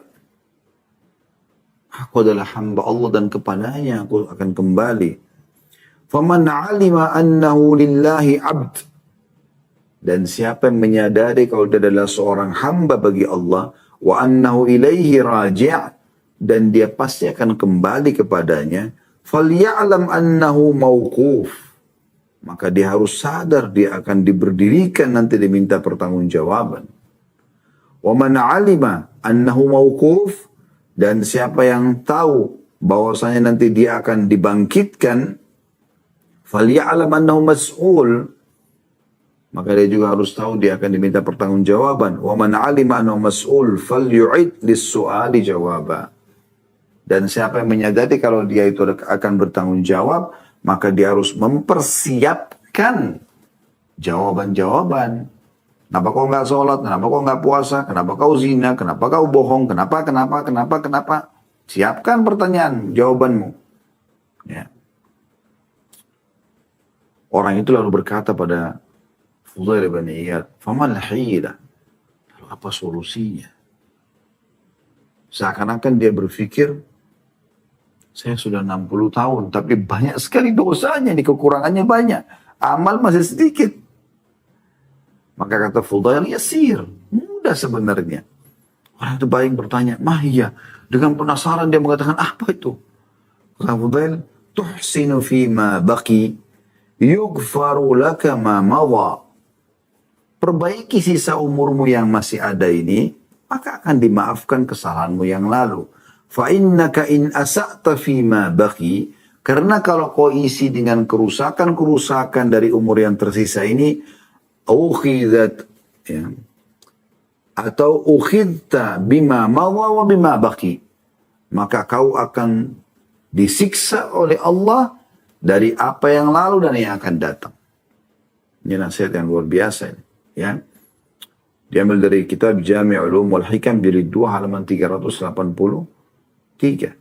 Aku adalah hamba Allah dan kepadanya aku akan kembali. Faman alima annahu lillahi abd. Dan siapa yang menyadari kalau dia adalah seorang hamba bagi Allah, wa annahu ilaihi raji', dan dia pasti akan kembali kepadanya, falya'lam annahu mauquf. Maka dia harus sadar dia akan diberdirikan nanti diminta pertanggungjawaban. Wa man 'alima annahu mauquf, dan siapa yang tahu bahwasanya nanti dia akan dibangkitkan, falya'lam annahu mas'ul, maka dia juga harus tahu dia akan diminta pertanggungjawaban. Wa man 'alima annahu mas'ul falyu'id lis-su'ali jawaba. Dan siapa yang menyadari kalau dia itu akan bertanggung jawab, maka dia harus mempersiapkan jawaban-jawaban. Kenapa kau nggak sholat? Kenapa kau nggak puasa? Kenapa kau zina? Kenapa kau bohong? Kenapa? Siapkan pertanyaan, jawabanmu. Ya. Orang itu lalu berkata pada Fudail bin Iyad, "Famal hila?" Lalu apa solusinya? Seakan-akan dia berpikir, saya sudah 60 tahun, tapi banyak sekali dosanya, ini kekurangannya banyak. Amal masih sedikit. Maka kata Fudail, yasir, mudah sebenarnya. Orang itu baik bertanya, iya. Dengan penasaran dia mengatakan, apa itu? Kata Fudail, tuhsinu fima baqi, yughfaru laka ma mawa. Perbaiki sisa umurmu yang masih ada ini, maka akan dimaafkan kesalahanmu yang lalu. Fa innaka in asa'ta fima baqi, karena kalau kau isi dengan kerusakan-kerusakan dari umur yang tersisa ini, ukhidat, ya, atau ukhidta bima mawa wa bima baqi, maka kau akan disiksa oleh Allah dari apa yang lalu dan yang akan datang. Ini nasihat yang luar biasa ini, ya. Diambil dari kitab Jami' Ulum wal Hikam jilid 2 halaman 383.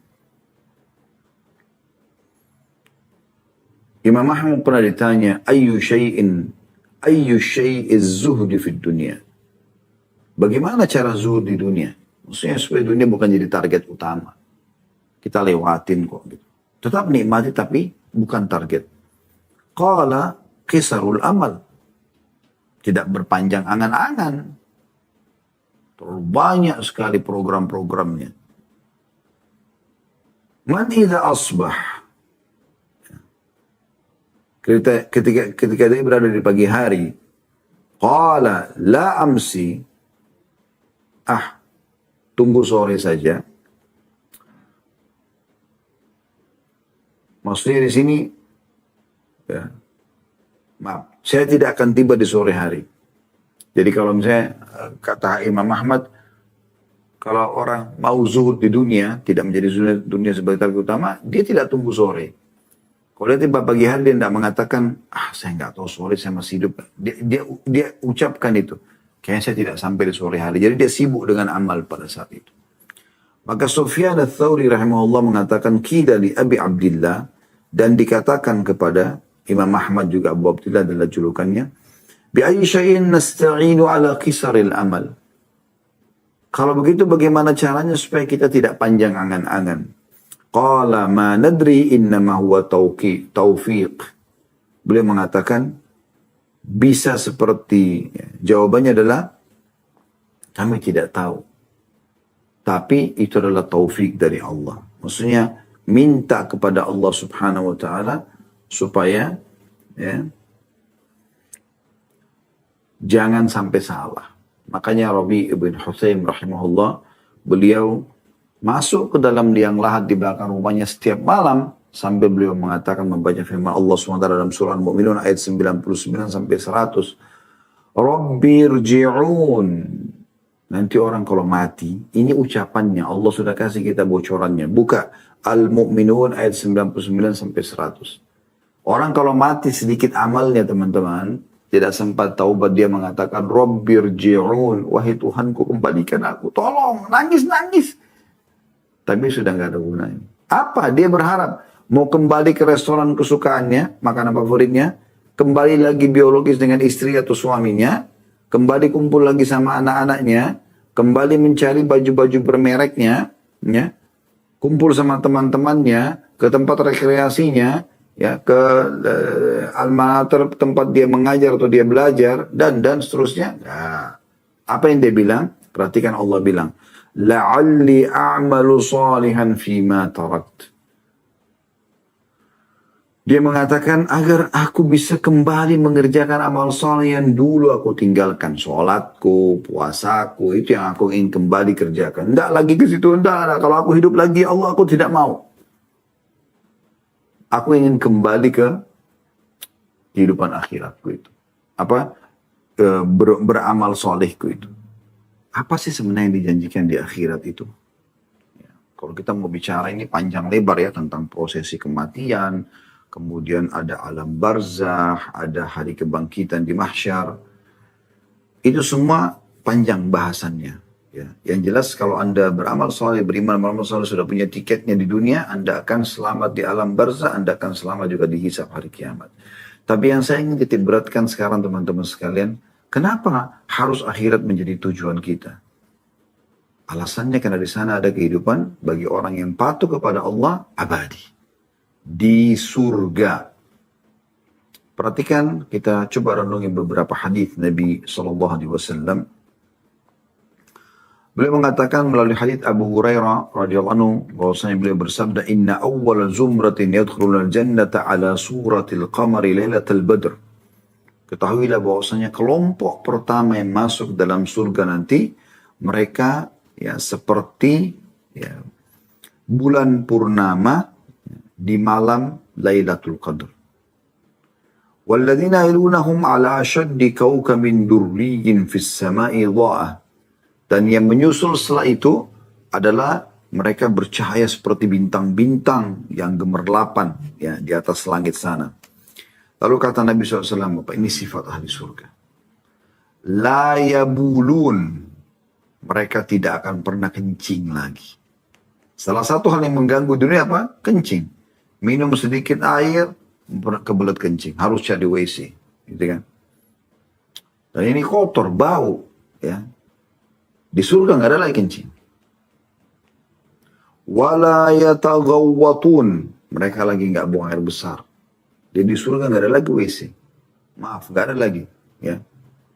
Imam Ahmad pernah ditanya, ayyu syai'iz zuhdi fid dunya. Bagaimana cara zuhud di dunia? Maksudnya supaya dunia bukan jadi target utama. Kita lewatin kok gitu. Tetap nikmati tapi bukan target. Qala qisarul amal. Tidak berpanjang angan-angan. Terlalu banyak sekali program-programnya. Man idza asbah. Ketika dia berada di pagi hari, qala la amsi, tunggu sore saja. Maksudnya di sini, ya, maaf, saya tidak akan tiba di sore hari. Jadi kalau misalnya kata Imam Ahmad, kalau orang mau zuhud di dunia, tidak menjadi dunia sebagai target utama, dia tidak tunggu sore. Kalau dia tiba pagi hari, dia tidak mengatakan, saya nggak tahu sore, saya masih hidup. Dia ucapkan itu. Kayaknya saya tidak sampai di sore hari. Jadi dia sibuk dengan amal pada saat itu. Maka Sufyan ats-Tsauri rahimahullah mengatakan, qila li Abi Abdillah, dan dikatakan kepada Imam Ahmad juga Abu Abdillah adalah julukannya, bi ayyi syai'in nasta'inu ala qisaril amal. Kalau begitu bagaimana caranya supaya kita tidak panjang angan-angan? Qala ma nadri innama huwa taufiq. Beliau mengatakan, bisa seperti, jawabannya adalah, kami tidak tahu. Tapi itu adalah taufik dari Allah. Maksudnya, minta kepada Allah subhanahu wa ta'ala, supaya, ya, jangan sampai salah. Makanya Rabi ibn Husayn rahimahullah, beliau masuk ke dalam liang lahat di belakang rumahnya setiap malam, sambil beliau mengatakan, membaca firman Allah SWT dalam surah Al-Mu'minun ayat 99 sampai 100. Rabbirji'un. Nanti orang kalau mati, ini ucapannya, Allah sudah kasih kita bocorannya. Buka Al-Mu'minun ayat 99 sampai 100. Orang kalau mati sedikit amalnya teman-teman, tidak sempat taubat, dia mengatakan, Rabbirji'un, wahai Tuhanku kembalikan aku, tolong, nangis-nangis. Tapi sudah nggak ada gunanya. Apa? Dia berharap mau kembali ke restoran kesukaannya, makanan favoritnya, kembali lagi biologis dengan istri atau suaminya, kembali kumpul lagi sama anak-anaknya, kembali mencari baju-baju bermereknya, ya, kumpul sama teman-temannya, ke tempat rekreasinya, ya, ke alma mater tempat dia mengajar atau dia belajar, dan seterusnya. Nah, apa yang dia bilang? Perhatikan Allah bilang, la'alli a'malu salihan fima tarakt. Dia mengatakan, agar aku bisa kembali mengerjakan amal saleh yang dulu aku tinggalkan. Sholatku, puasaku, itu yang aku ingin kembali kerjakan. Tidak lagi ke situ, tidak. Kalau aku hidup lagi, Allah, aku tidak mau. Aku ingin kembali ke kehidupan akhiratku itu. Beramal solehku itu. Apa sih sebenarnya yang dijanjikan di akhirat itu? Ya, kalau kita mau bicara ini panjang lebar ya, tentang prosesi kematian, kemudian ada alam barzah, ada hari kebangkitan di mahsyar. Itu semua panjang bahasannya. Ya. Yang jelas kalau Anda beramal soleh, beriman beramal soleh, sudah punya tiketnya di dunia, Anda akan selamat di alam barzah, Anda akan selamat juga di hisab hari kiamat. Tapi yang saya ingin titik beratkan sekarang teman-teman sekalian, kenapa harus akhirat menjadi tujuan kita? Alasannya karena di sana ada kehidupan bagi orang yang patuh kepada Allah abadi. Di surga. Perhatikan, kita coba renungi beberapa hadis Nabi SAW. Beliau mengatakan melalui hadis Abu Hurairah radhiyallahu anhu bahwasanya beliau bersabda, "Inna awwala zumratin yadkhulul jannata ala suratil qamari lailatul badr." Ketahuilah bahwasanya kelompok pertama yang masuk dalam surga nanti mereka ya seperti ya, bulan purnama di malam Lailatul Qadar. Walladzina yalunahum ala ashaddi kawkamin durriyin fis sama'i dha'ah. Dan yang menyusul setelah itu adalah mereka bercahaya seperti bintang-bintang yang gemerlapan ya, di atas langit sana. Lalu kata Nabi SAW, Bapak, ini sifat ahli surga. La yabulun. Mereka tidak akan pernah kencing lagi. Salah satu hal yang mengganggu dunia apa? Kencing. Minum sedikit air, kebelet kencing. Harus cari WC. Gitu kan? Dan ini kotor, bau. Ya. Di surga nggak ada lagi kencing. Wala yataghawwatun. Mereka lagi nggak buang air besar. Jadi di surga nggak ada lagi WC. Maaf, nggak ada lagi. Ya.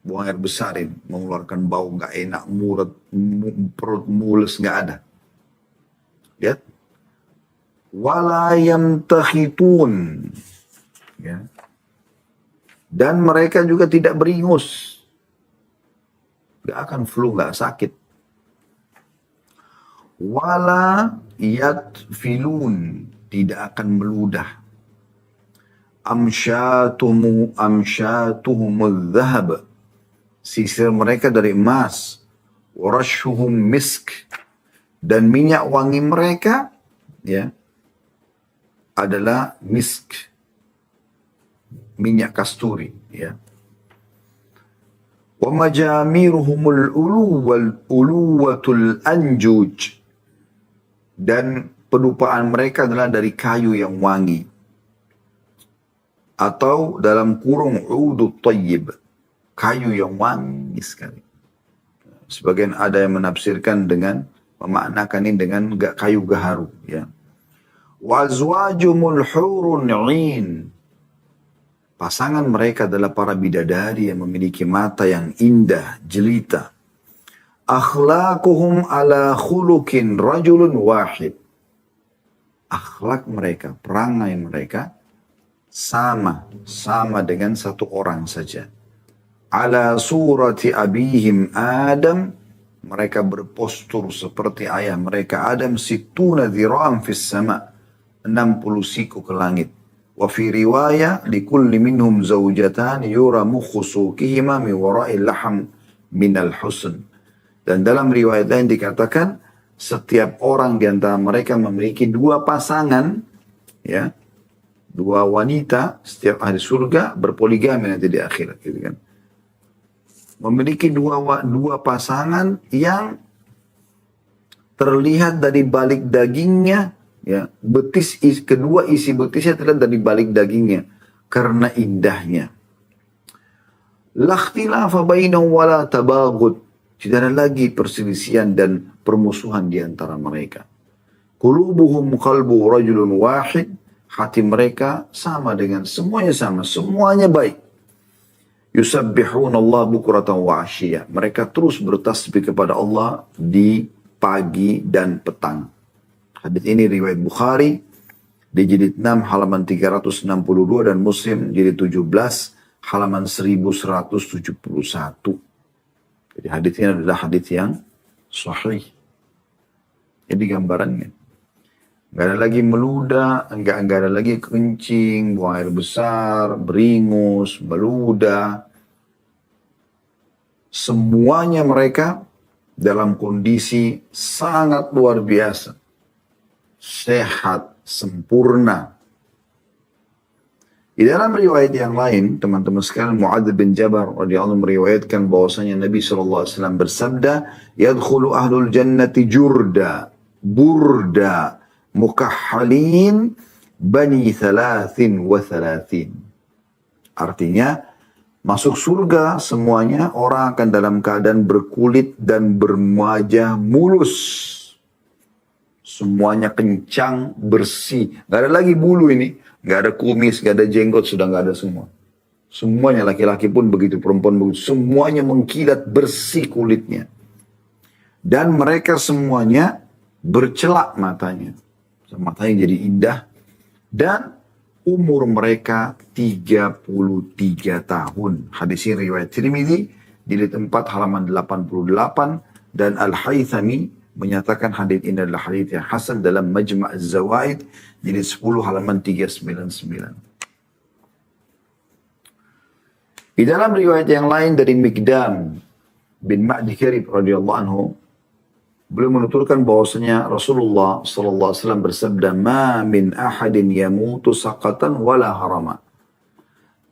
Buang air besarin, mengeluarkan bau nggak enak, perut mules, nggak ada. Lihat. Wala yamtakhitun. Ya. Dan mereka juga tidak beringus. Gak akan flu, gak sakit. Wala yatfilun. Tidak akan meludah. Amsyatuhumul dhahab. Sisir mereka dari emas. Warashuhum misk. Dan minyak wangi mereka ya adalah misk. Minyak kasturi. Ya. Wa majamiruhumul uluwatul anjuj. Dan pedupaan mereka adalah dari kayu yang wangi. Atau dalam kurung udut tayyib. Kayu yang wangi sekali. Sebagian ada yang menafsirkan dengan, memaknakan ini dengan kayu gaharu. Ya. Wa azwajumul hurun 'ain. Pasangan mereka adalah para bidadari yang memiliki mata yang indah, jelita. Akhlaquhum ala khuluqin rajulun wahid. Akhlak mereka, perangai mereka sama dengan satu orang saja. Ala surati abihim Adam, mereka berpostur seperti ayah mereka Adam, situna dhira'an fis sama, 60 siku ke langit. Wa fi riwayah likulli minhum zawjatan yura mukhu suqihima min wara'il laham minal husn. Dan dalam riwayat lain dikatakan setiap orang di antara mereka memiliki dua pasangan, ya, dua wanita. Setiap ahli surga berpoligami nanti di akhirat, gitu kan. Memiliki dua pasangan yang terlihat dari balik dagingnya. Ya, kedua isi betisnya terlihat dari balik dagingnya karena indahnya. La ikhtilafa bainahum wala tabaghud. Tidak ada lagi perselisihan dan permusuhan di antara mereka. Qulubuhum qalbu rajulun wahid. Hati mereka sama dengan semuanya baik. Yusabbihuna Allah bukratan wa asyiyah. Mereka terus bertasbih kepada Allah di pagi dan petang. Hadits ini riwayat Bukhari di jilid 6 halaman 362 dan Muslim jilid 17 halaman 1171. Jadi hadits ini adalah hadits yang sahih. Jadi gambarannya. Nggak ada lagi meludah, nggak ada lagi kencing, buang air besar, beringus, meludah. Semuanya mereka dalam kondisi sangat luar biasa. Sehat, sempurna. Di dalam riwayat yang lain, teman-teman sekalian, Mu'adz bin Jabal radhiyallahu anhu meriwayatkan bahwasanya Nabi SAW bersabda, "Yadkhulu ahlul jannati jurda, burda, mukahhalin, bani 33." Artinya, Masuk surga semuanya orang akan dalam keadaan berkulit dan berwajah mulus. Semuanya kencang, bersih. Gak ada lagi bulu ini. Gak ada kumis, gak ada jenggot, sudah gak ada semua. Semuanya laki-laki pun begitu, perempuan begitu. Semuanya mengkilat bersih kulitnya. Dan mereka semuanya bercelak matanya. Matanya jadi indah. Dan umur mereka 33 tahun. Hadis ini riwayat Tirmidzi, jilid 4 halaman 88. Dan Al-Haythami menyatakan hadis ini adalah hadis yang hasan dalam Majma' Az-Zawaid, jilid 10 halaman 399. Di dalam riwayat yang lain dari Mikdam bin Ma'di Karib radhiyallahu anhu, beliau menuturkan bahwasanya Rasulullah sallallahu alaihi wasallam bersabda, "Ma min ahadin yamutu saqatan wala harama."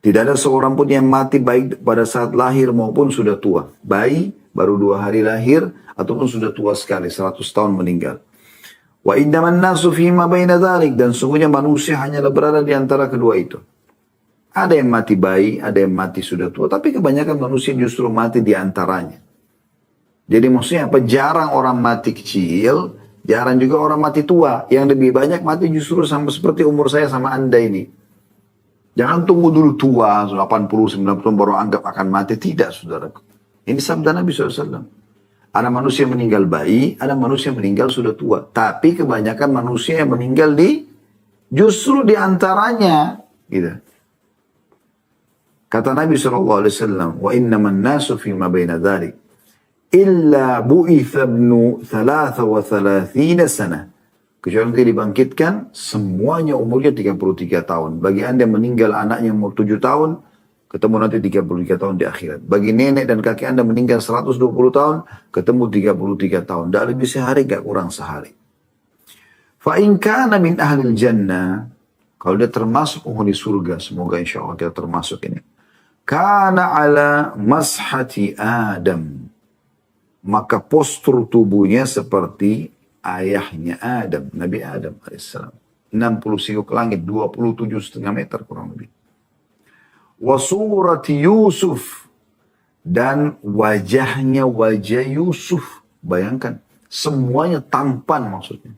Tidak ada seorang pun yang mati baik pada saat lahir maupun sudah tua. Bayi baru 2 hari lahir ataupun sudah tua sekali 100 tahun meninggal. Wa innaman nasu fima baina dzalik, dan sungguhnya manusia hanyalah berada di antara kedua itu. Ada yang mati bayi, ada yang mati sudah tua, tapi kebanyakan manusia justru mati di antaranya. Jadi maksudnya apa? Jarang orang mati kecil, jarang juga orang mati tua. Yang lebih banyak mati justru sama seperti umur saya sama Anda ini. Jangan tunggu dulu tua, 80, 90 tahun baru anggap akan mati. Tidak, saudaraku. Ini sabda Nabi SAW. Ada manusia meninggal bayi, ada manusia meninggal sudah tua. Tapi kebanyakan manusia yang meninggal justru di antaranya. Gitu. Kata Nabi SAW, "Wa innaman nasu fima baina dzalik. Illa bu'itha ibnu 33 sana." Kecuali nanti dibangkitkan, semuanya umurnya 33 tahun. Bagi anda yang meninggal anaknya umur 7 tahun, ketemu nanti 33 tahun di akhirat. Bagi nenek dan kakek anda meninggal 120 tahun, ketemu 33 tahun. Tidak lebih sehari, tidak kurang sehari. Fa'in kana min ahlil jannah, kalau dia termasuk penghuni surga, semoga insya Allah kita termasuk ini. Kana ala mashati Adam, maka postur tubuhnya seperti ayahnya Adam, Nabi Adam alaihissalam. 60 siku langit, 27,5 meter kurang lebih. Wasurati Yusuf, dan wajahnya wajah Yusuf. Bayangkan, semuanya tampan maksudnya.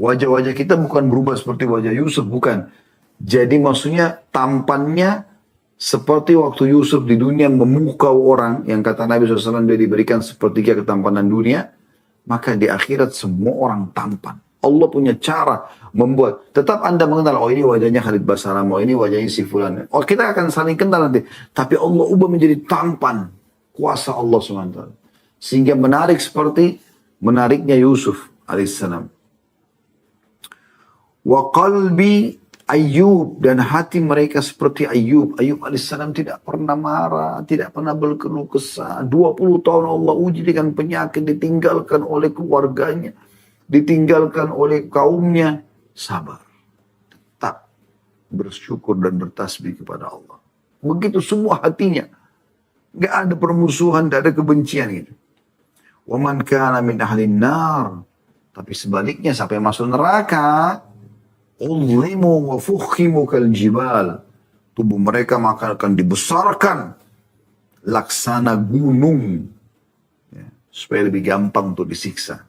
Wajah-wajah kita bukan berubah seperti wajah Yusuf, bukan. Jadi maksudnya tampannya seperti waktu Yusuf di dunia memukau orang, yang kata Nabi SAW dia diberikan sepertiga ketampanan dunia, maka di akhirat semua orang tampan. Allah punya cara membuat, tetap anda mengenal, oh ini wajahnya Khalid Basaram, oh ini wajahnya si Fulan. Oh kita akan saling kenal nanti. Tapi Allah ubah menjadi tampan. Kuasa Allah SWT. Sehingga menarik seperti menariknya Yusuf alaihissalam. Wa qalbi Ayub, dan hati mereka seperti Ayub. Ayub alaihissalam tidak pernah marah, tidak pernah berkeluh kesah. 20 tahun Allah uji dengan penyakit, ditinggalkan oleh keluarganya, ditinggalkan oleh kaumnya. Sabar. Tetap bersyukur dan bertasbih kepada Allah. Begitu semua hatinya. Gak ada permusuhan, gak ada kebencian gitu. Wa man kana min ahlin nar. Tapi sebaliknya sampai masuk neraka, ullimu wa fukhimu kal jibal. Tubuh mereka maka akan dibesarkan laksana gunung. Ya, supaya lebih gampang untuk disiksa.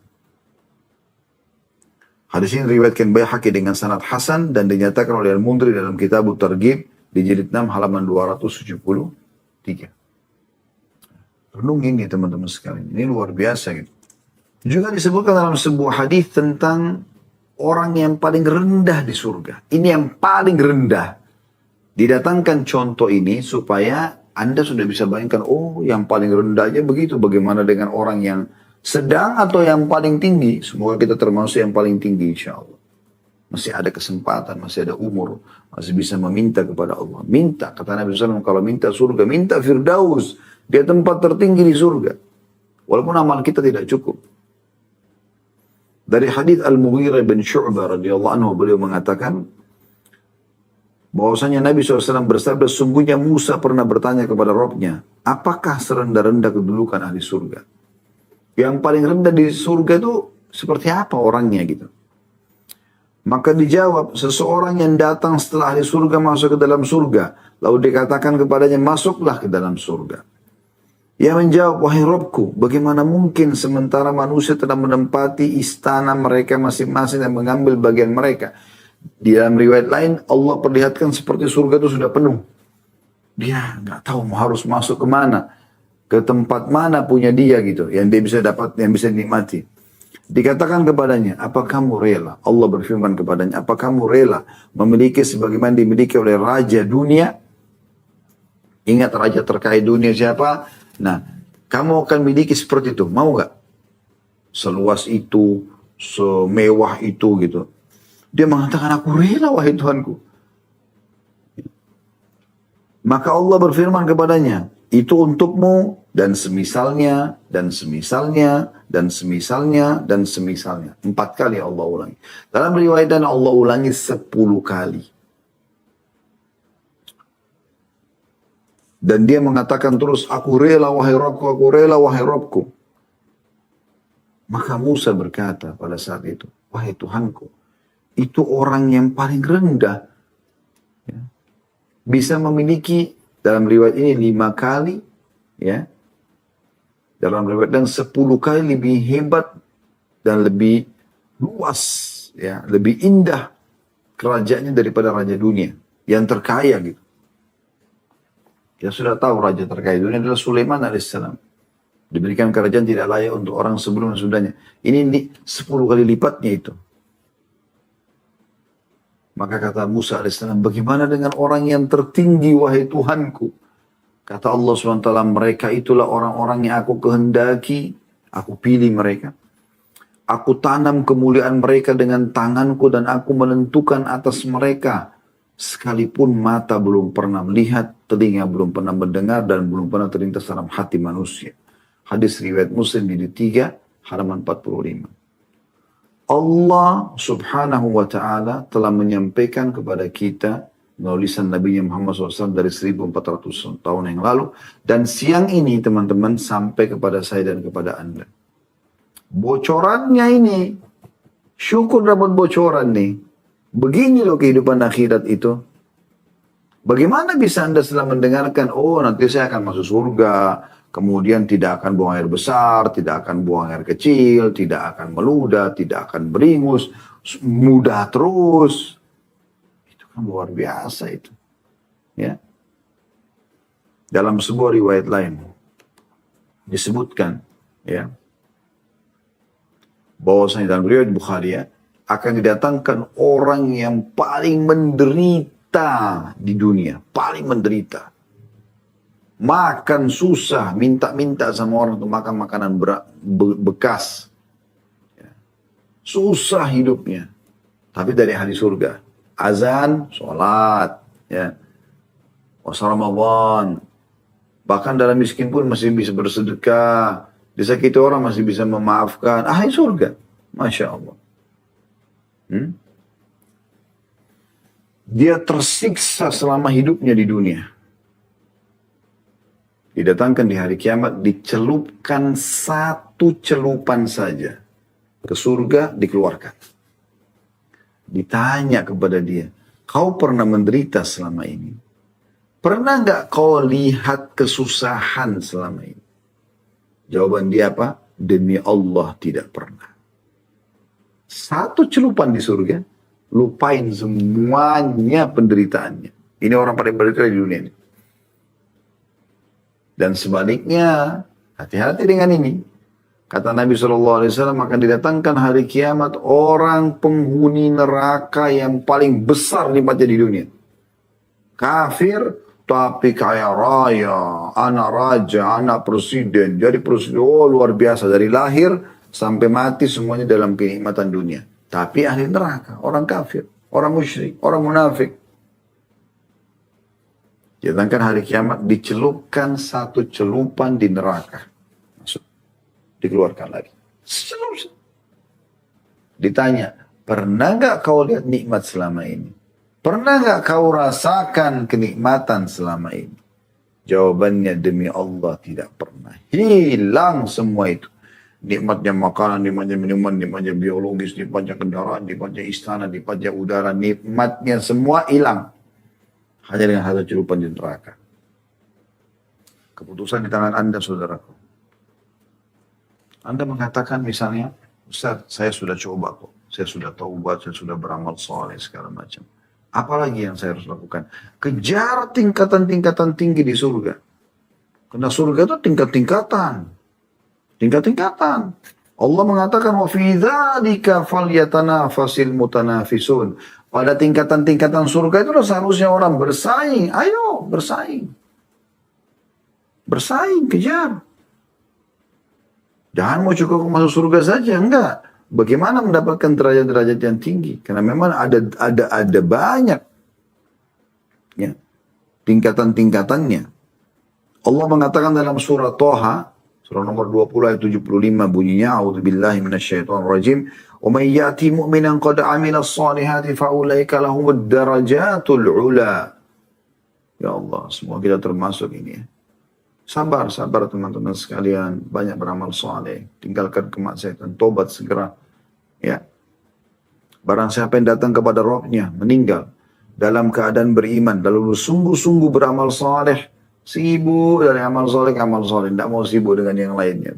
Hadis ini riwayatkan Baihaqi dengan sanad hasan dan dinyatakan oleh Al-Mundhiri dalam kitab Targhib di jilid 6 halaman 273. Renungi ini teman-teman sekalian. Ini luar biasa gitu. Juga disebutkan dalam sebuah hadis tentang orang yang paling rendah di surga. Ini yang paling rendah. Didatangkan contoh ini supaya Anda sudah bisa bayangkan, oh yang paling rendahnya begitu. Bagaimana dengan orang yang sedang atau yang paling tinggi. Semoga kita termasuk yang paling tinggi insya Allah. Masih ada kesempatan, masih ada umur. Masih bisa meminta kepada Allah. Minta, kata Nabi SAW, kalau minta surga, minta Firdaus. Dia tempat tertinggi di surga. Walaupun amal kita tidak cukup. Dari hadits Al-Mughirah bin Syu'bah radhiyallahu anhu, beliau mengatakan bahwasanya Nabi SAW bersabda, sungguhnya Musa pernah bertanya kepada Rabbnya, apakah serendah-rendah kedudukan ahli surga? Yang paling rendah di surga itu seperti apa orangnya gitu? Maka dijawab, seseorang yang datang setelah ahli surga masuk ke dalam surga, Lalu dikatakan kepadanya, masuklah ke dalam surga. Ia menjawab, wahai Robku, bagaimana mungkin sementara manusia telah menempati istana mereka masing-masing dan mengambil bagian mereka. Di dalam riwayat lain, Allah perlihatkan seperti surga itu sudah penuh. Dia nggak tahu harus masuk kemana, ke tempat mana punya dia gitu, yang dia bisa dapat, yang bisa dinikmati. Dikatakan kepadanya, apa kamu rela? Allah berfirman kepadanya, apa kamu rela memiliki sebagaimana dimiliki oleh raja dunia? Ingat raja terkaya dunia siapa? Nah, kamu akan miliki seperti itu, mau gak? Seluas itu, semewah itu gitu. Dia mengatakan, aku rela wahai Tuhanku. Maka Allah berfirman kepadanya, itu untukmu dan semisalnya, dan semisalnya, dan semisalnya, dan semisalnya. 4 kali Allah ulangi. Dalam riwayat dan Allah ulangi 10 kali. Dan dia mengatakan terus, aku rela wahai Rabbku, aku rela wahai Rabbku. Maka Musa berkata pada saat itu, wahai Tuhanku, itu orang yang paling rendah. Ya, bisa memiliki, dalam riwayat ini 5 kali, ya, dalam riwayat dan 10 kali lebih hebat dan lebih luas, ya, lebih indah kerajaannya daripada raja dunia yang terkaya gitu. Kita sudah tahu raja terkaya dunia adalah Sulaiman alaihissalam. Diberikan kerajaan tidak layak untuk orang sebelum dan sudahnya. Ini 10 kali lipatnya itu. Maka kata Musa alaihissalam, bagaimana dengan orang yang tertinggi wahai Tuhanku? Kata Allah SWT, mereka itulah orang-orang yang aku kehendaki, aku pilih mereka. Aku tanam kemuliaan mereka dengan tanganku dan aku menentukan atas mereka. Sekalipun mata belum pernah melihat, telinga belum pernah mendengar, dan belum pernah terlintas dalam hati manusia. Hadis riwayat Muslim di 3, halaman 45. Allah subhanahu wa ta'ala telah menyampaikan kepada kita melalui lisan Nabi Muhammad SAW dari 1400 tahun yang lalu. Dan siang ini teman-teman sampai kepada saya dan kepada Anda. Bocorannya ini, syukur dapat bocoran nih. Begini loh kehidupan akhirat itu. Bagaimana bisa Anda setelah mendengarkan, oh nanti saya akan masuk surga, kemudian tidak akan buang air besar, tidak akan buang air kecil, tidak akan meludah, tidak akan beringus, mudah terus. Itu kan luar biasa itu. Ya. Dalam sebuah riwayat lain disebutkan, ya, bahwasanya dalam riwayat Bukhari, ya, akan didatangkan orang yang paling menderita di dunia. Paling menderita. Makan susah, minta-minta sama orang untuk makan makanan bekas. Susah hidupnya. Tapi dari ahli surga. Azan, sholat. Ya. Puasa Ramadan. Bahkan dalam miskin pun masih bisa bersedekah. Disakiti orang masih bisa memaafkan. Ahli surga. Masya Allah. Dia tersiksa selama hidupnya di dunia. Didatangkan di hari kiamat, dicelupkan 1 celupan saja. Ke surga dikeluarkan. Ditanya kepada dia, kau pernah menderita selama ini? Pernah nggak kau lihat kesusahan selama ini? Jawaban dia apa? Demi Allah tidak pernah. 1 celupan di surga, lupain semuanya penderitaannya. Ini orang paling menderita di dunia ini. Dan sebaliknya, hati-hati dengan ini. Kata Nabi SAW, akan didatangkan hari kiamat orang penghuni neraka yang paling besar nikmatnya di dunia. Kafir, tapi kaya raya, anak raja, anak presiden. Jadi presiden, oh luar biasa. Dari lahir sampai mati semuanya dalam kenikmatan dunia. Tapi ahli neraka, orang kafir, orang musyrik, orang munafik. Datangkan hari kiamat, dicelupkan 1 celupan di neraka. Masuk. Dikeluarkan lagi. Ditanya, pernah nggak kau lihat nikmat selama ini? Pernah nggak kau rasakan kenikmatan selama ini? Jawabannya, demi Allah tidak pernah. Hilang semua itu. Nikmatnya makanan, nikmatnya minuman, nikmatnya biologis, nikmatnya kendaraan, nikmatnya istana, nikmatnya udara, nikmatnya semua hilang. hanya dengan satu celupan di neraka. Keputusan di tangan Anda, saudaraku. Anda mengatakan misalnya, Ustaz, saya sudah coba kok. Saya sudah taubat, saya sudah beramal soleh, segala macam. Apalagi yang saya harus lakukan? Kejar tingkatan-tingkatan tinggi di surga. Karena surga itu tingkat-tingkatan. Tingkat-tingkatan. Allah mengatakan, wa fi dzalika falyatanafasil mutanafisun. Pada tingkatan-tingkatan surga itu seharusnya orang bersaing. Ayo, bersaing. Bersaing, kejar. Jangan mau cukup masuk surga saja, enggak. Bagaimana mendapatkan derajat-derajat yang tinggi? Karena memang ada banyak ya, tingkatan-tingkatannya. Allah mengatakan dalam surah Toha, surah nomor 20 ayat 75 bunyinya, A'udzubillahi minasyaitonirrajim, "Wa may ya'ti mu'minan qad 'amila ash-shalihati fa ulaika lahumud darajatul 'ula." Ya Allah, semua kita termasuk ini ya. Sabar teman-teman sekalian, banyak beramal soleh, tinggalkan kemaksiatan, tobat segera. Ya, barang siapa yang datang kepada Rabbnya, meninggal dalam keadaan beriman, lalu sungguh-sungguh beramal soleh, sibuk dari amal soleh ke amal soleh, tidak mau sibuk dengan yang lainnya.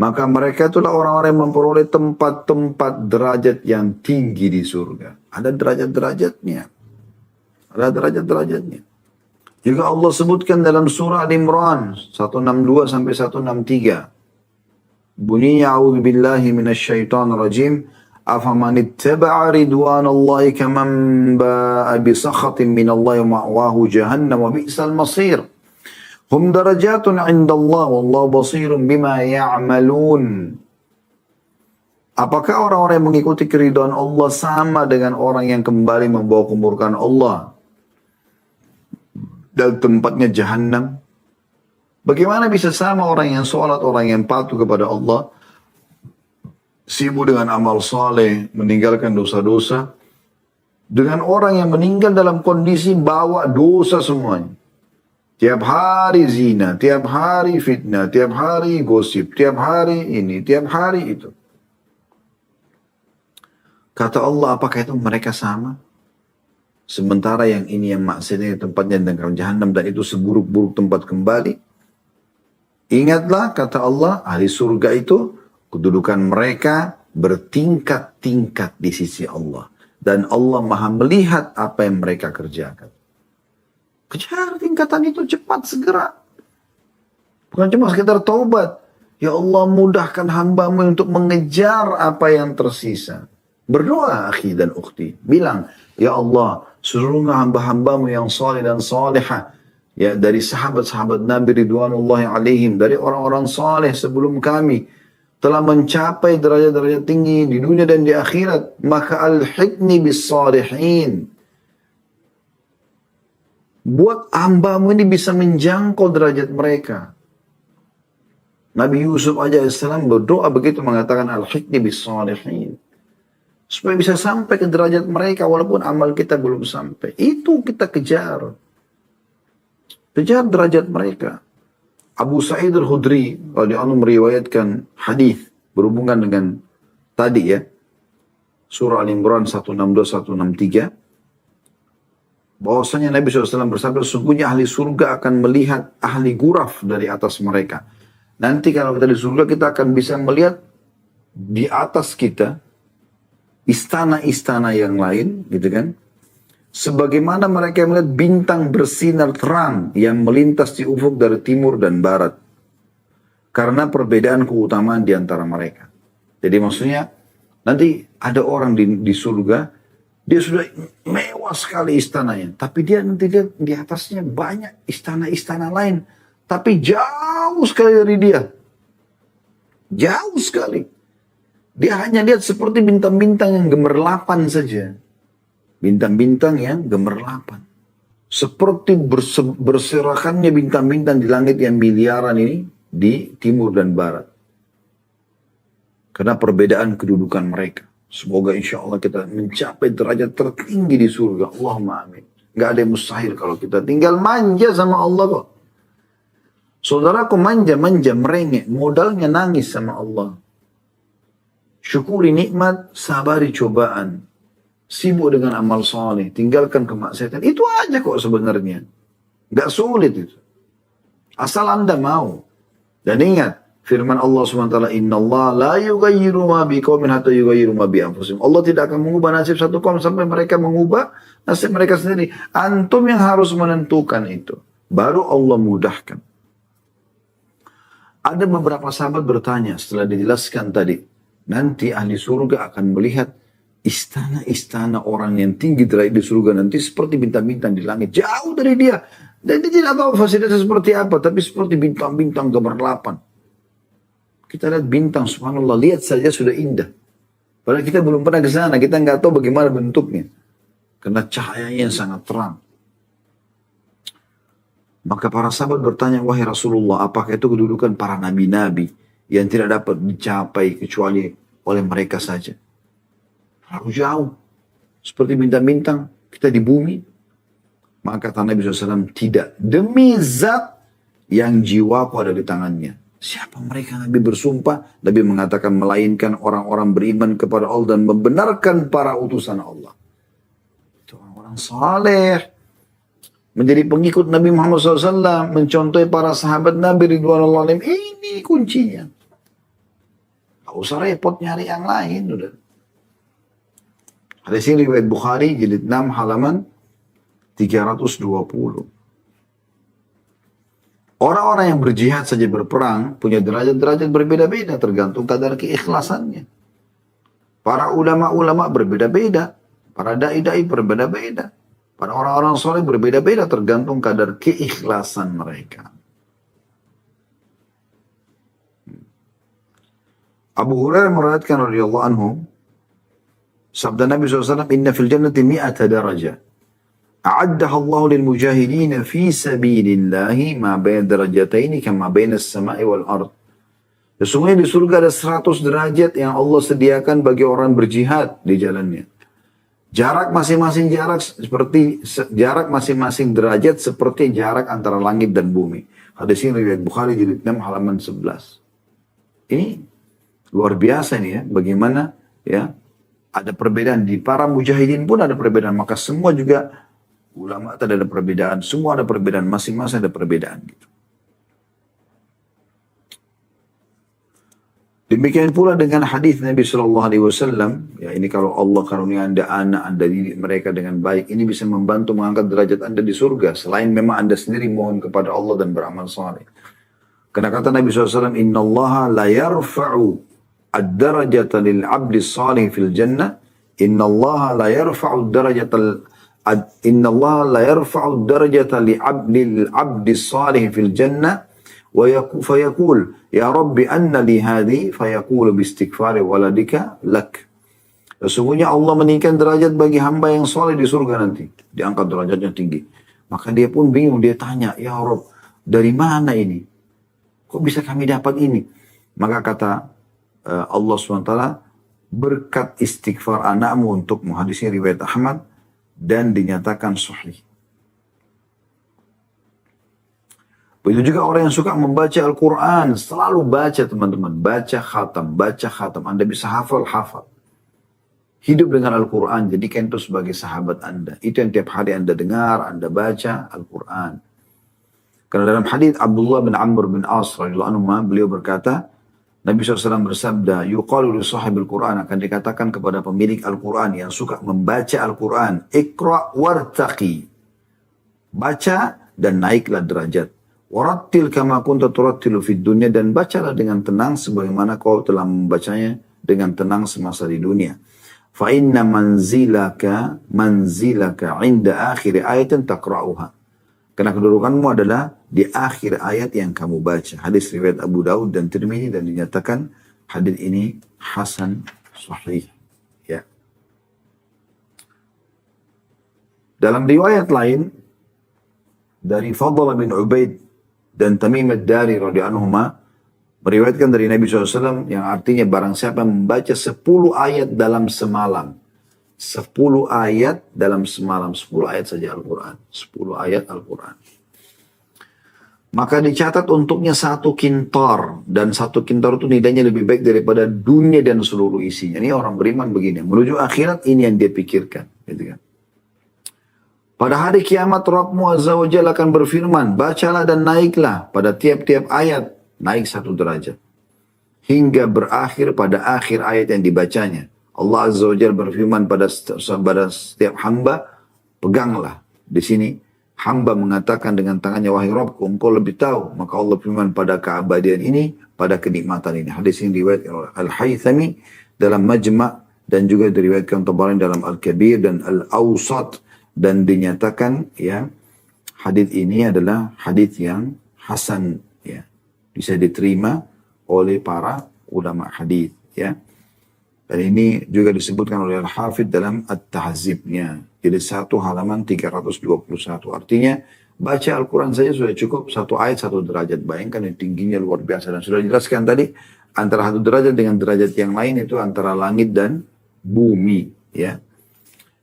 Maka mereka itulah orang-orang yang memperoleh tempat-tempat derajat yang tinggi di surga. Ada derajat-derajatnya. Ada derajat-derajatnya. Juga Allah sebutkan dalam surah Al-Imran 162 sampai 163. Bunyinya, a'udzubillahi minasyaitonirrajim, afaman ittaba'a ridwanallahi kaman ba'a bi sakhatin minallahi wa ma'wahu jahannam wa bi'sal masir. Hum darajatun 'indallah wallahu basirun bima ya'malun. Apakah orang-orang yang mengikuti keridhaan Allah sama dengan orang yang kembali membawa kemurkaan Allah dan tempatnya jahanam? Bagaimana bisa sama orang yang sholat, orang yang patuh kepada Allah, sibuk dengan amal saleh, meninggalkan dosa-dosa, dengan orang yang meninggal dalam kondisi bawa dosa semuanya. Tiap hari zina, tiap hari fitnah, tiap hari gosip, tiap hari ini, tiap hari itu. Kata Allah, apakah itu mereka sama? Sementara yang ini yang maksudnya tempatnya dengan jahanam dan itu seburuk-buruk tempat kembali. Ingatlah kata Allah, ahli surga itu kedudukan mereka bertingkat-tingkat di sisi Allah. Dan Allah maha melihat apa yang mereka kerjakan. Kejar tingkatan itu cepat segera. Bukan cuma sekedar taubat. Ya Allah mudahkan hambamu untuk mengejar apa yang tersisa. Berdoa akhi dan ukhti. Bilang, ya Allah, seluruh hamba-hambamu yang saleh dan salihah, ya dari sahabat-sahabat Nabi Ridwanullahi alaihim, dari orang-orang saleh sebelum kami, telah mencapai derajat-derajat tinggi di dunia dan di akhirat, maka alhiqni bis salihin. Buat hambamu ini bisa menjangkau derajat mereka. Nabi Yusuf alaihissalam berdoa begitu, mengatakan alhiqni bis salihin. Supaya bisa sampai ke derajat mereka walaupun amal kita belum sampai. Itu kita kejar. Kejar derajat mereka. Abu Sa'id al-Khudri radhiyallahu anhu meriwayatkan hadis berhubungan dengan tadi ya. Surah Al-Imran 162-163. Bahwasanya Nabi SAW bersabda, sungguhnya ahli surga akan melihat ahli guraf dari atas mereka. Nanti kalau kita di surga kita akan bisa melihat di atas kita istana-istana yang lain, gitu kan? Sebagaimana mereka melihat bintang bersinar terang yang melintas di ufuk dari timur dan barat. Karena perbedaan keutamaan di antara mereka. Jadi maksudnya, nanti ada orang di surga, dia sudah mewah sekali istananya. Tapi dia nanti lihat di atasnya banyak istana-istana lain. Tapi jauh sekali dari dia. Jauh sekali. Dia hanya lihat seperti bintang-bintang yang gemerlapan saja. Bintang-bintang yang gemerlapan. Seperti berserakannya bintang-bintang di langit yang miliaran ini di timur dan barat. Karena perbedaan kedudukan mereka. Semoga insya Allah kita mencapai derajat tertinggi di surga. Allahumma amin. Gak ada yang mustahil kalau kita tinggal manja sama Allah kok. Saudaraku manja-manja merengek. Modalnya nangis sama Allah. Syukuri nikmat, sabari cobaan. sibuk dengan amal soleh, tinggalkan kemaksiatan. Itu aja kok sebenarnya. Gak sulit itu. Asal Anda mau. Dan ingat, firman Allah SWT, Inna Allah la yughayyiru ma biqaumin hatta yughayyiru ma bi anfusihim. Allah tidak akan mengubah nasib satu kaum sampai mereka mengubah nasib mereka sendiri. Antum yang harus menentukan itu. Baru Allah mudahkan. Ada beberapa sahabat bertanya setelah dijelaskan tadi. Nanti ahli surga akan melihat istana-istana orang yang tinggi derajat di surga nanti seperti bintang-bintang di langit. Jauh dari dia. Dan dia tidak tahu fasilitas seperti apa. Tapi seperti bintang-bintang gemerlapan. Kita lihat bintang, subhanallah. Lihat saja sudah indah. Padahal kita belum pernah ke sana. Kita nggak tahu bagaimana bentuknya. Karena cahayanya yang sangat terang. Maka para sahabat bertanya, wahai Rasulullah, apakah itu kedudukan para nabi-nabi yang tidak dapat dicapai kecuali oleh mereka saja? Terlalu jauh. Seperti bintang-bintang kita di bumi. Maka kata Nabi SAW, tidak. Demi zat yang jiwaku ada di tangannya. Siapa mereka? Nabi bersumpah. Nabi mengatakan melainkan orang-orang beriman kepada Allah dan membenarkan para utusan Allah. Itu orang-orang saleh. Menjadi pengikut Nabi Muhammad SAW. Mencontohi para sahabat Nabi Ridwanullah alaihim. Ini kuncinya. Gak usah repot nyari yang lain. Udah. Hadis ini riwayat Bukhari jilid 6 halaman 320. Orang-orang yang berjihad saja berperang punya derajat-derajat berbeda-beda tergantung kadar keikhlasannya. Para ulama-ulama berbeda-beda, para dai-dai berbeda-beda, para orang-orang soleh berbeda-beda tergantung kadar keikhlasan mereka. Abu Hurairah meriwayatkan radhiyallahu anhu, sabda Nabi SAW, Inna fil jannati mi'ata darajah. أعدها الله للمجاهدين في سبيل الله ما بين درجتين كما بين السماء والأرض. Sesungguhnya di surga ada 100 derajat yang Allah sediakan bagi orang berjihad di jalannya. Jarak masing-masing derajat seperti jarak antara langit dan bumi. Hadis ini riwayat Bukhari jilid 6 halaman 11. Ini luar biasa nih ya, bagaimana ya ada perbedaan di para mujahidin pun ada perbedaan, maka semua juga ulama tidak ada perbedaan, semua ada perbedaan, masing-masing ada perbedaan gitu. Demikian pula dengan hadis Nabi Shallallahu Alaihi Wasallam, ya ini kalau Allah karunia anda anak, anda didik mereka dengan baik, ini bisa membantu mengangkat derajat anda di surga. Selain memang anda sendiri mohon kepada Allah dan beramal saleh. Karena kata Nabi SAW, Inna Allah la yarfa'u ad-darajata lil-abdi salih fil jannah, Inna Allah la yarfa'u ad-darajata Inna Allah la yarfa'u darajata li'abdi salih fil jannah wa fayaqul ya Rabbi anna li hadhi fayaqulu biistighfari waladika lak. Sesungguhnya Allah meninggikan derajat bagi hamba yang saleh di surga nanti. Diangkat derajatnya tinggi. Maka dia pun bingung, dia tanya, ya Rabb, dari mana ini? Kok bisa kami dapat ini? Maka kata Allah SWT, berkat istighfar anakmu untukmu. Hadisnya riwayat Ahmad dan dinyatakan sahih. Begitu juga orang yang suka membaca Al-Quran. Selalu baca teman-teman. Baca khatam. Anda bisa hafal. Hidup dengan Al-Quran. Jadikan itu sebagai sahabat Anda. Itu yang tiap hari Anda dengar, Anda baca Al-Quran. Karena dalam hadits Abdullah bin Amr bin As radhiyallahu anhu, beliau berkata, Nabi SAW bersabda, yuqalu li sahibil Quran, akan dikatakan kepada pemilik Al-Quran yang suka membaca Al-Quran, Iqra' wartaqi. Baca dan naiklah derajat. Warattil kama kunta turattilu fid dunya, dan bacalah dengan tenang sebagaimana kau telah membacanya dengan tenang semasa di dunia. Fa inna manzilaka inda akhir ayatin taqra'uha. Karena kedudukanmu adalah di akhir ayat yang kamu baca. Hadis riwayat Abu Daud dan Tirmidzi dan dinyatakan hadis ini hasan sahih. Ya. Dalam riwayat lain dari Fadl bin Ubaid dan Tamim ad-Dari radhiyallahu anhuma meriwayatkan dari Nabi SAW yang artinya barang siapa membaca 10 ayat dalam semalam. 10 ayat dalam semalam. 10 ayat saja Al-Quran. 10 ayat Al-Quran. maka dicatat untuknya 1 kintar. Dan 1 kintar itu nilainya lebih baik daripada dunia dan seluruh isinya. Ini orang beriman begini. Menuju akhirat ini yang dia pikirkan. Gitu kan. Pada hari kiamat Rabbmu Azza wa Jalla akan berfirman, bacalah dan naiklah pada tiap-tiap ayat. Naik 1 derajat. Hingga berakhir pada akhir ayat yang dibacanya. Allah Azza wa Jalla berfirman pada setiap hamba, peganglah. Di sini hamba mengatakan dengan tangannya, wahai Rabbku, engkau lebih tahu. Maka Allah firman pada keabadian ini, pada kenikmatan ini. Hadis ini riwayat Al-Haythami dalam Majma' dan juga diriwayatkan Tabarani dalam Al-Kabir dan Al-Awsat. Dan dinyatakan ya hadis ini adalah hadis yang hasan, ya, bisa diterima oleh para ulama hadis, ya. Dan ini juga disebutkan oleh Al-Hafidh dalam At-Tahzibnya. Jadi 1 halaman 321. Artinya baca Al-Quran saja sudah cukup 1 ayat 1 derajat. Bayangkan yang tingginya luar biasa. Dan sudah dijelaskan tadi antara 1 derajat dengan derajat yang lain itu antara langit dan bumi, ya.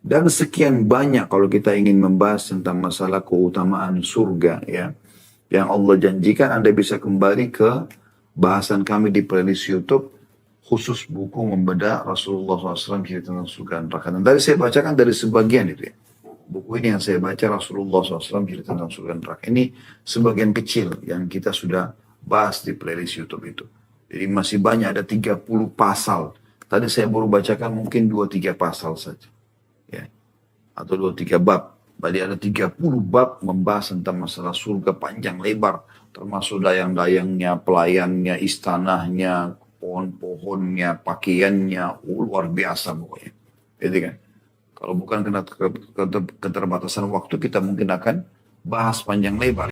Dan sekian banyak kalau kita ingin membahas tentang masalah keutamaan surga, ya, yang Allah janjikan. Anda bisa kembali ke bahasan kami di playlist YouTube khusus buku membedah Rasulullah SAW cerita tentang surga dan neraka. Dan tadi saya bacakan dari sebagian itu, ya. Buku ini yang saya baca Rasulullah SAW cerita tentang surga dan neraka. Ini sebagian kecil yang kita sudah bahas di playlist YouTube itu. Jadi masih banyak, ada 30 pasal. Tadi saya baru bacakan mungkin 2-3 pasal saja. Ya, atau 2-3 bab. Berarti ada 30 bab membahas tentang masalah surga panjang lebar, termasuk dayang-dayangnya, pelayannya, istanahnya, pohon-pohonnya, pakaiannya, luar biasa pokoknya. Jadi kan, kalau bukan karena keterbatasan waktu, kita mungkin akan bahas panjang lebar.